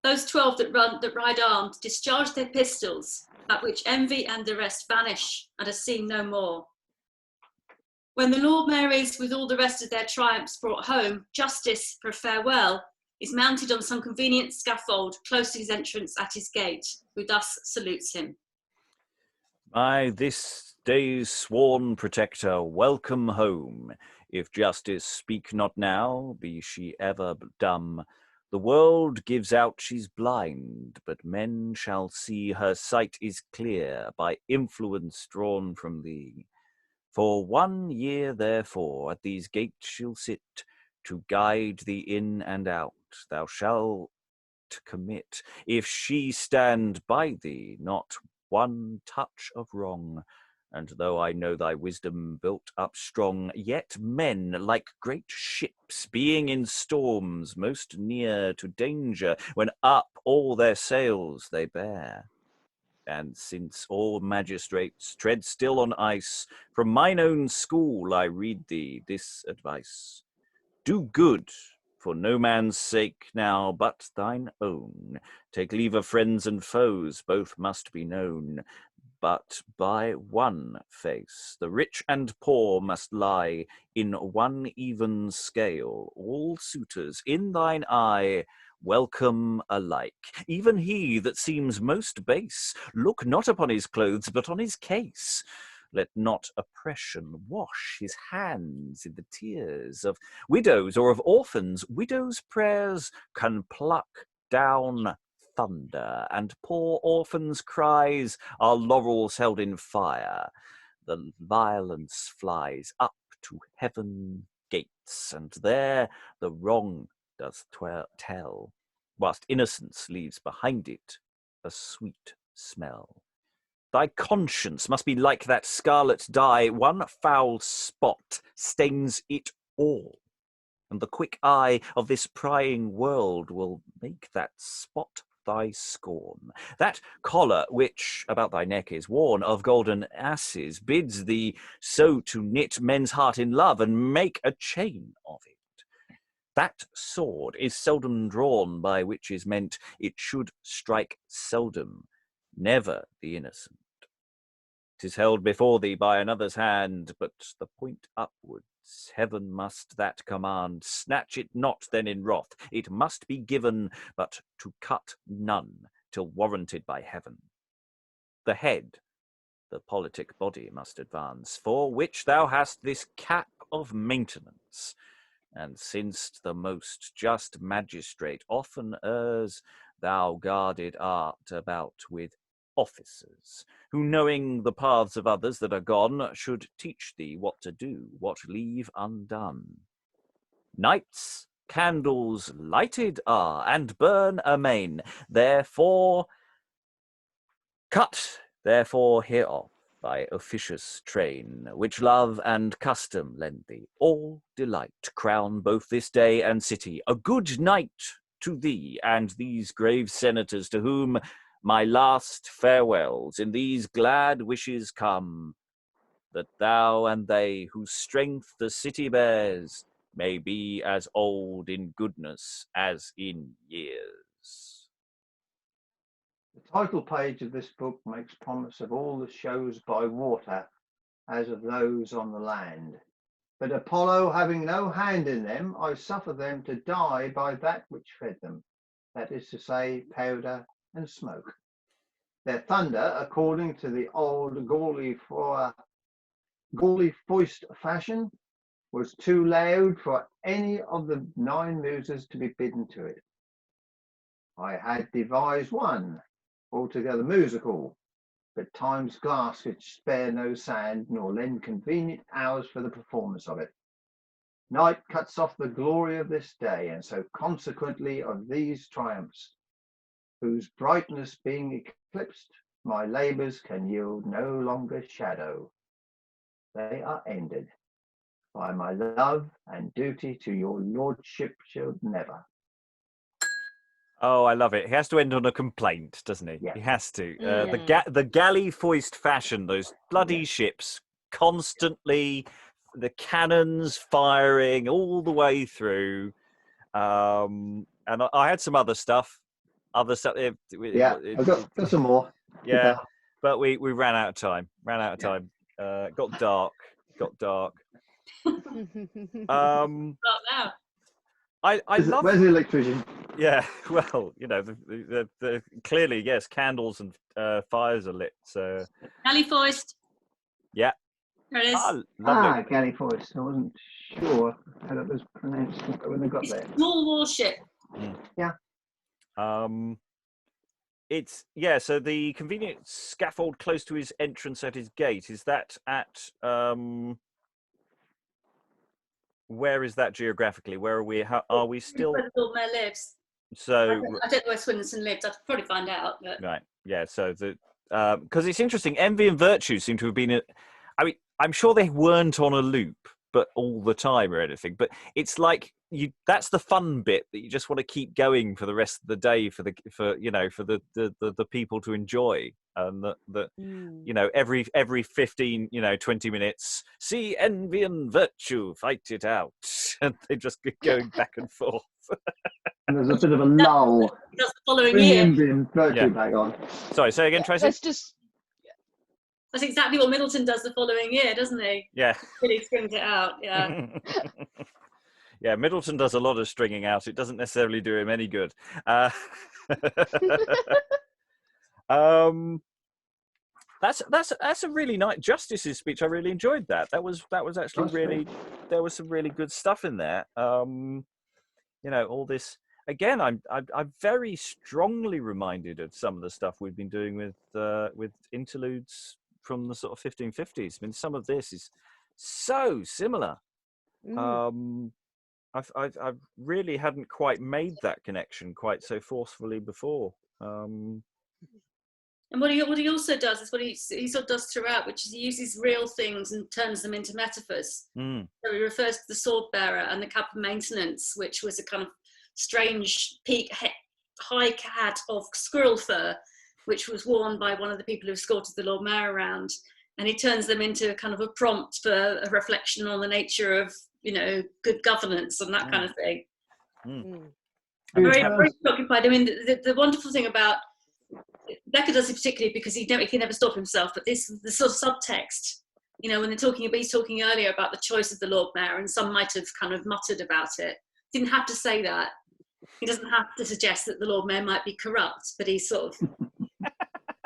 [SPEAKER 4] those 12 that ride armed discharge their pistols, at which Envy and the rest vanish and are seen no more. When the Lord Mayor is, with all the rest of their triumphs brought home, Justice, for a farewell, is mounted on some convenient scaffold close to his entrance at his gate, who thus salutes him.
[SPEAKER 1] By this day's sworn protector, welcome home. If justice speak not now, be she ever dumb. The world gives out she's blind, but men shall see her sight is clear by influence drawn from thee. For 1 year, therefore, at these gates she'll sit, to guide thee in and out. Thou shalt commit, if she stand by thee, not one touch of wrong. And though I know thy wisdom built up strong, yet men, like great ships, being in storms most near to danger, when up all their sails they bear. And since all magistrates tread still on ice, from mine own school I read thee this advice. Do good, for no man's sake now but thine own. Take leave of friends and foes, both must be known. But by one face the rich and poor must lie in one even scale. All suitors in thine eye welcome alike. Even he that seems most base, look not upon his clothes but on his case. Let not oppression wash his hands in the tears of widows or of orphans. Widows' prayers can pluck down thunder, and poor orphans' cries are laurels held in fire. The violence flies up to heaven gates, and there the wrong does tell, whilst innocence leaves behind it a sweet smell. Thy conscience must be like that scarlet dye, one foul spot stains it all. And the quick eye of this prying world will make that spot thy scorn. That collar which about thy neck is worn of golden asses bids thee so to knit men's heart in love and make a chain of it. That sword is seldom drawn by which is meant it should strike seldom, never the innocent. 'Tis held before thee by another's hand, but the point upwards. Heaven must that command. Snatch it not then in wrath. It must be given, but to cut none, till warranted by heaven. The head, the politic body must advance, for which thou hast this cap of maintenance. And since the most just magistrate often errs, thou guarded art about with officers, who, knowing the paths of others that are gone, should teach thee what to do, what leave undone. Nights candles lighted are, and burn amain, therefore cut hereof thy officious train, which love and custom lend thee. All delight crown both this day and city. A good night to thee and these grave senators, to whom my last farewells in these glad wishes come, that thou and they, whose strength the city bears, may be as old in goodness as in years.
[SPEAKER 3] The title page of this book makes promise of all the shows by water as of those on the land. But Apollo having no hand in them, I suffer them to die by that which fed them, that is to say, powder and smoke. Their thunder, according to the old Gaulish foist fashion, was too loud for any of the 9 muses to be bidden to it. I had devised one, altogether musical, but time's glass which spare no sand, nor lend convenient hours for the performance of it. Night cuts off the glory of this day, and so consequently of these triumphs, whose brightness being eclipsed, my labours can yield no longer shadow. They are ended. By my love and duty to your lordship shall never.
[SPEAKER 1] Oh, I love it. He has to end on a complaint, doesn't he?
[SPEAKER 3] Yeah.
[SPEAKER 1] He has to.
[SPEAKER 2] Yeah.
[SPEAKER 1] The galley foist fashion, those bloody ships, constantly, the cannons firing all the way through. And I had some other stuff.
[SPEAKER 3] I've got some more.
[SPEAKER 1] Yeah, but we ran out of time. Got dark.
[SPEAKER 4] Not now.
[SPEAKER 1] I love.
[SPEAKER 3] Where's the electrician?
[SPEAKER 1] Yeah, well, you know, the clearly, yes, candles and fires are lit. So
[SPEAKER 4] Galley foist.
[SPEAKER 1] yeah,
[SPEAKER 4] There it is.
[SPEAKER 1] lovely.
[SPEAKER 3] Galley Force. I wasn't sure how that was pronounced when I got
[SPEAKER 4] It's
[SPEAKER 3] there.
[SPEAKER 4] a small warship.
[SPEAKER 3] Yeah.
[SPEAKER 1] It's so the convenient scaffold close to his entrance at his gate, is that at where is that geographically? Where are we? How are we still?
[SPEAKER 4] Where the Lord Mayor lives.
[SPEAKER 1] So
[SPEAKER 4] I don't know where Swinnerton lived. I could probably find out. But...
[SPEAKER 1] right, yeah. So the because it's interesting, envy and virtue seem to have been. I mean, I'm sure they weren't on a loop, but all the time or anything. But it's like that's the fun bit that you just want to keep going for the rest of the day for the people to enjoy, and that you know every 15 20 minutes, see envy and virtue fight it out, and they just keep going back and forth.
[SPEAKER 3] And there's a bit of a lull.
[SPEAKER 4] That's the following
[SPEAKER 3] Bring
[SPEAKER 4] year.
[SPEAKER 3] envy and virtue back on.
[SPEAKER 1] Sorry, say again, Tracy.
[SPEAKER 4] That's exactly what Middleton does the following year, doesn't he?
[SPEAKER 1] Yeah.
[SPEAKER 4] Really springs it out. Yeah.
[SPEAKER 1] Yeah, Middleton does a lot of stringing out. It doesn't necessarily do him any good. That's a really nice Justice's speech. I really enjoyed that. That was actually really. There was some really good stuff in there. All this again. I'm very strongly reminded of some of the stuff we've been doing with interludes from the sort of 1550s. I mean, some of this is so similar. I really hadn't quite made that connection quite so forcefully before.
[SPEAKER 4] And what he also does is what he sort of does throughout, which is he uses real things and turns them into metaphors. So he refers to the sword bearer and the cap of maintenance, which was a kind of strange high hat of squirrel fur, which was worn by one of the people who escorted the Lord Mayor around. And he turns them into kind of a prompt for a reflection on the nature of, good governance and that kind of thing. I'm very, very preoccupied. I mean, the wonderful thing about Dekker does it particularly because he can never stop himself, but the sort of subtext, when he's talking earlier about the choice of the Lord Mayor, and some might have kind of muttered about it. He didn't have to say that. He doesn't have to suggest that the Lord Mayor might be corrupt, but he sort of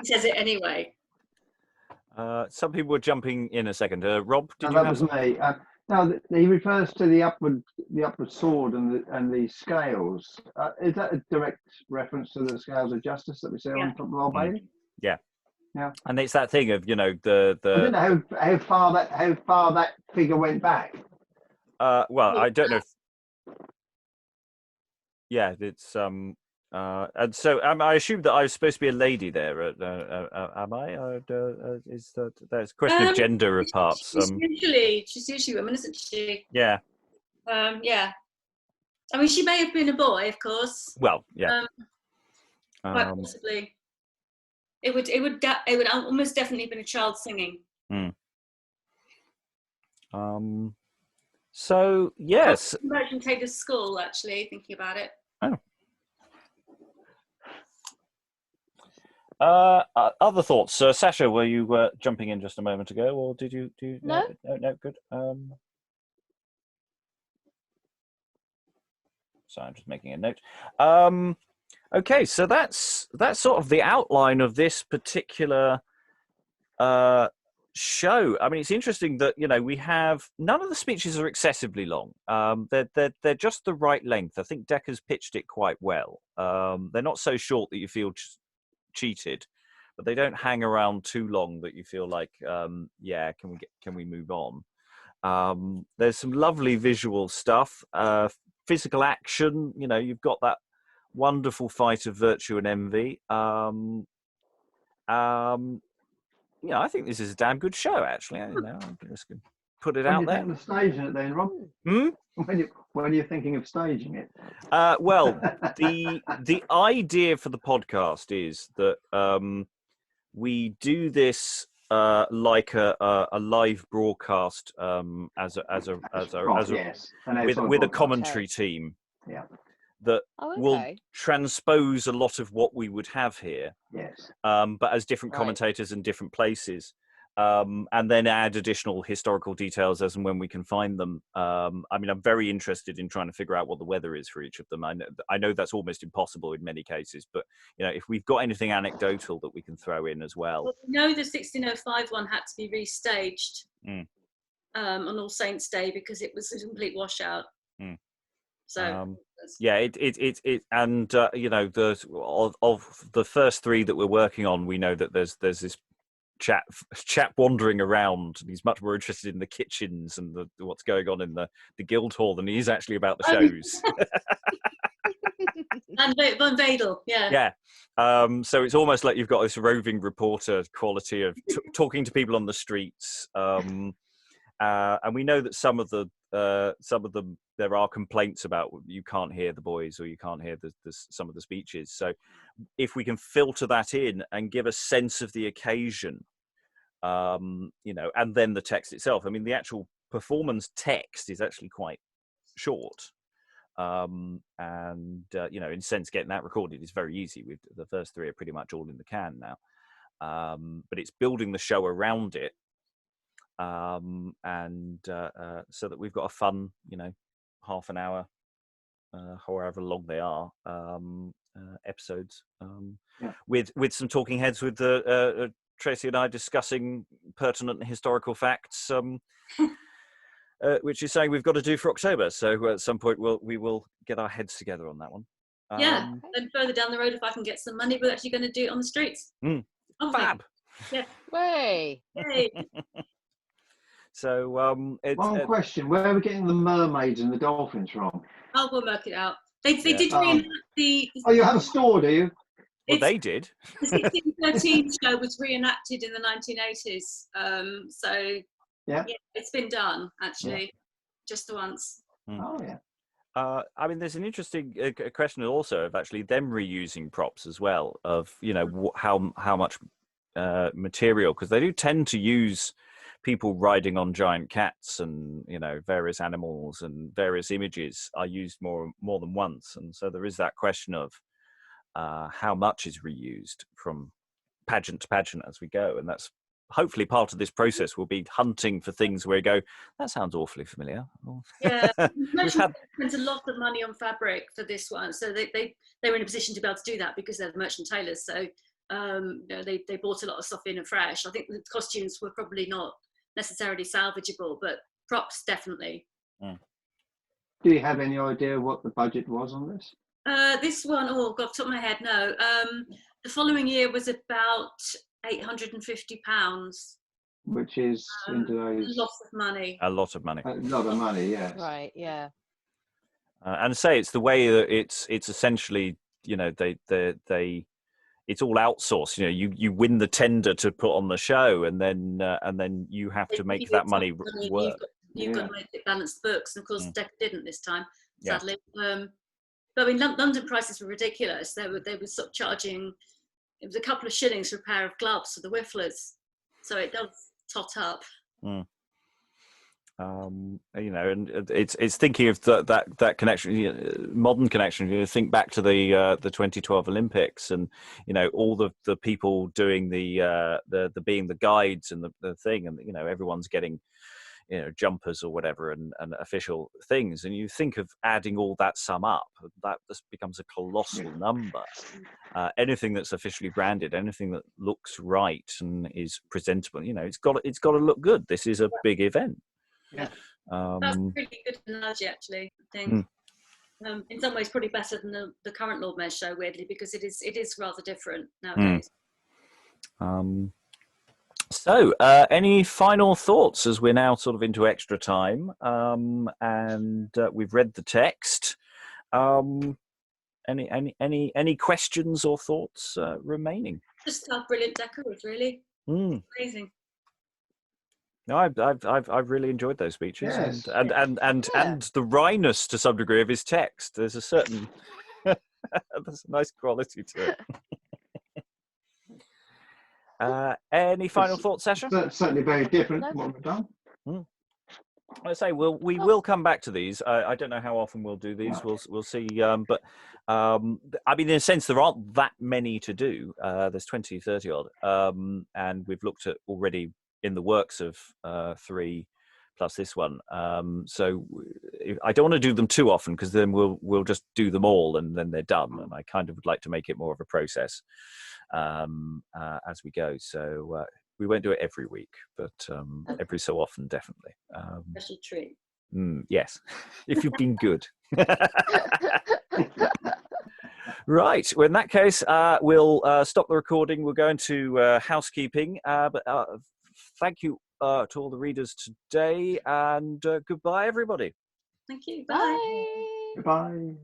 [SPEAKER 4] he says it anyway.
[SPEAKER 1] Some people were jumping in a second. Rob, did you
[SPEAKER 3] that
[SPEAKER 1] have
[SPEAKER 3] was me. No, he refers to the upward sword and the scales. Is that a direct reference to the scales of justice that we see on top of Old Bailey?
[SPEAKER 1] Yeah.
[SPEAKER 3] Yeah.
[SPEAKER 1] And it's that thing of the.
[SPEAKER 3] I don't know how far that figure went back.
[SPEAKER 1] Well, I don't know. Yeah, it's and so I assume that I was supposed to be a lady there. Am I? Is that's a question of gender of parts?
[SPEAKER 4] She's usually women, isn't she?
[SPEAKER 1] Yeah.
[SPEAKER 4] Yeah. I mean, she may have been a boy, of course.
[SPEAKER 1] Well, yeah.
[SPEAKER 4] Quite possibly. It would almost definitely have been a child singing.
[SPEAKER 1] So yes.
[SPEAKER 4] Merchant Taylor's School, actually, thinking about it.
[SPEAKER 1] Oh. Other thoughts, Sasha? Were you jumping in just a moment ago, or did you?
[SPEAKER 2] No,
[SPEAKER 1] good. So I'm just making a note. Okay, so that's sort of the outline of this particular show. I mean, it's interesting that we have none of the speeches are excessively long. They're just the right length. I think Dekker's pitched it quite well. They're not so short that you feel cheated, but they don't hang around too long that you feel like, yeah, can we move on? There's some lovely visual stuff, physical action. You know, you've got that wonderful fight of virtue and envy. Yeah, I think this is a damn good show, actually. You know, I'm just going to put it
[SPEAKER 3] When
[SPEAKER 1] out
[SPEAKER 3] you
[SPEAKER 1] there.
[SPEAKER 3] thinking of staging it then, Rob? When you're thinking of staging it?
[SPEAKER 1] Well, the idea for the podcast is that we do this like a live broadcast as a
[SPEAKER 3] yes.
[SPEAKER 1] with a commentary team.
[SPEAKER 3] Yeah.
[SPEAKER 1] That
[SPEAKER 2] Oh,
[SPEAKER 1] will
[SPEAKER 2] okay.
[SPEAKER 1] transpose a lot of what we would have here.
[SPEAKER 3] Yes.
[SPEAKER 1] But as different commentators in different places. And then add additional historical details as and when we can find them. I mean, I'm very interested in trying to figure out what the weather is for each of them. I know that's almost impossible in many cases, but you know, if we've got anything anecdotal that we can throw in as well.
[SPEAKER 4] Well, we know the 1605 one had to be restaged on All Saints' Day because it was a complete washout. So
[SPEAKER 1] yeah, and you know, of the first three that we're working on, we know that there's this chap wandering around, and he's much more interested in the kitchens and what's going on in the Guildhall than he is actually about the shows.
[SPEAKER 4] And Von Vadel,
[SPEAKER 1] yeah. So it's almost like you've got this roving reporter quality of talking to people on the streets. And we know that some of them there are complaints about you can't hear the boys or you can't hear some of the speeches. So if we can filter that in and give a sense of the occasion, you know, and then the text itself. I mean, the actual performance text is actually quite short. And you know, in a sense, getting that recorded is very easy. With the first three are pretty much all in the can now. But it's building the show around it. And so that we've got a fun, you know, half an hour, however long they are, episodes, with some talking heads with Tracy and I discussing pertinent historical facts, which is saying we've got to do for October. So at some point we will get our heads together on that one.
[SPEAKER 4] And further down the road, if I can get some money, we're actually going to do it on the streets.
[SPEAKER 1] Fab.
[SPEAKER 4] Yeah.
[SPEAKER 2] Way.
[SPEAKER 4] Yay.
[SPEAKER 1] So
[SPEAKER 3] one question: where are we getting the mermaids and the dolphins from?
[SPEAKER 4] Oh, we'll work it out. They did reenact the.
[SPEAKER 3] Oh, you have a store, do you?
[SPEAKER 1] Well, they did.
[SPEAKER 4] The 1613 show was reenacted in the 1980s. So yeah, it's been done actually, just the once.
[SPEAKER 3] Oh yeah.
[SPEAKER 1] I mean, there's an interesting question also of actually them reusing props as well. Of, you know, how much material, because they do tend to use people riding on giant cats, and you know, various animals and various images are used more than once, and so there is that question of how much is reused from pageant to pageant as we go, and that's hopefully part of this process. Will be hunting for things where you go, that sounds awfully familiar.
[SPEAKER 4] Yeah, spent a lot of money on fabric for this one, so they were in a position to be able to do that because they're the merchant tailors. So you know, they bought a lot of stuff in and fresh. I think the costumes were probably not necessarily salvageable, but props definitely.
[SPEAKER 3] Do you have any idea what the budget was on this?
[SPEAKER 4] This one, oh god, top of my head, no. The following year was about £850,
[SPEAKER 3] which is into those
[SPEAKER 4] lots of money.
[SPEAKER 1] A lot of money.
[SPEAKER 3] A lot of money, yes.
[SPEAKER 2] Right, yeah.
[SPEAKER 1] And say it's the way that it's essentially, you know, they it's all outsourced. You know, you win the tender to put on the show, and then you have to make that money work.
[SPEAKER 4] You've got to make it balance the books, and of course Dekker didn't this time, sadly. But I mean, London prices were ridiculous. They were sort of charging, it was a couple of shillings for a pair of gloves for the whifflers, so it does tot up.
[SPEAKER 1] You know, and it's thinking of that connection, you know, modern connection. You know, think back to the 2012 Olympics, and you know, all the people doing the being the guides and the thing, and you know, everyone's getting, you know, jumpers or whatever, and official things, and you think of adding all that sum up, that just becomes a colossal number. Anything that's officially branded, anything that looks right and is presentable, you know, it's got to look good. This is a big event.
[SPEAKER 3] Yeah,
[SPEAKER 4] that's a really good analogy, actually. I think in some ways probably better than the current Lord Mayor's show, weirdly, because it is rather different nowadays.
[SPEAKER 1] So, any final thoughts as we're now sort of into extra time, and we've read the text? Any questions or thoughts remaining?
[SPEAKER 4] Just how brilliant Dekker is, really. Amazing.
[SPEAKER 1] No, I've really enjoyed those speeches,
[SPEAKER 3] Yes.
[SPEAKER 1] and the wryness to some degree of his text. There's a certain there's a nice quality to it. Any final thoughts, Sasha?
[SPEAKER 3] Certainly very different from what we've done.
[SPEAKER 1] I say we will come back to these. I don't know how often we'll do these. We'll see. But I mean, in a sense, there aren't that many to do. There's 20, 30 odd, and we've looked at already in the works of 3 plus this one. So I don't want to do them too often because then we'll just do them all and then they're done. And I kind of would like to make it more of a process as we go. So we won't do it every week, but every so often, definitely.
[SPEAKER 4] Special treat.
[SPEAKER 1] Yes, if you've been good. Right. Well, in that case, we'll stop the recording. We'll go into housekeeping. But thank you to all the readers today, and goodbye, everybody.
[SPEAKER 4] Thank you.
[SPEAKER 2] Bye.
[SPEAKER 3] Goodbye.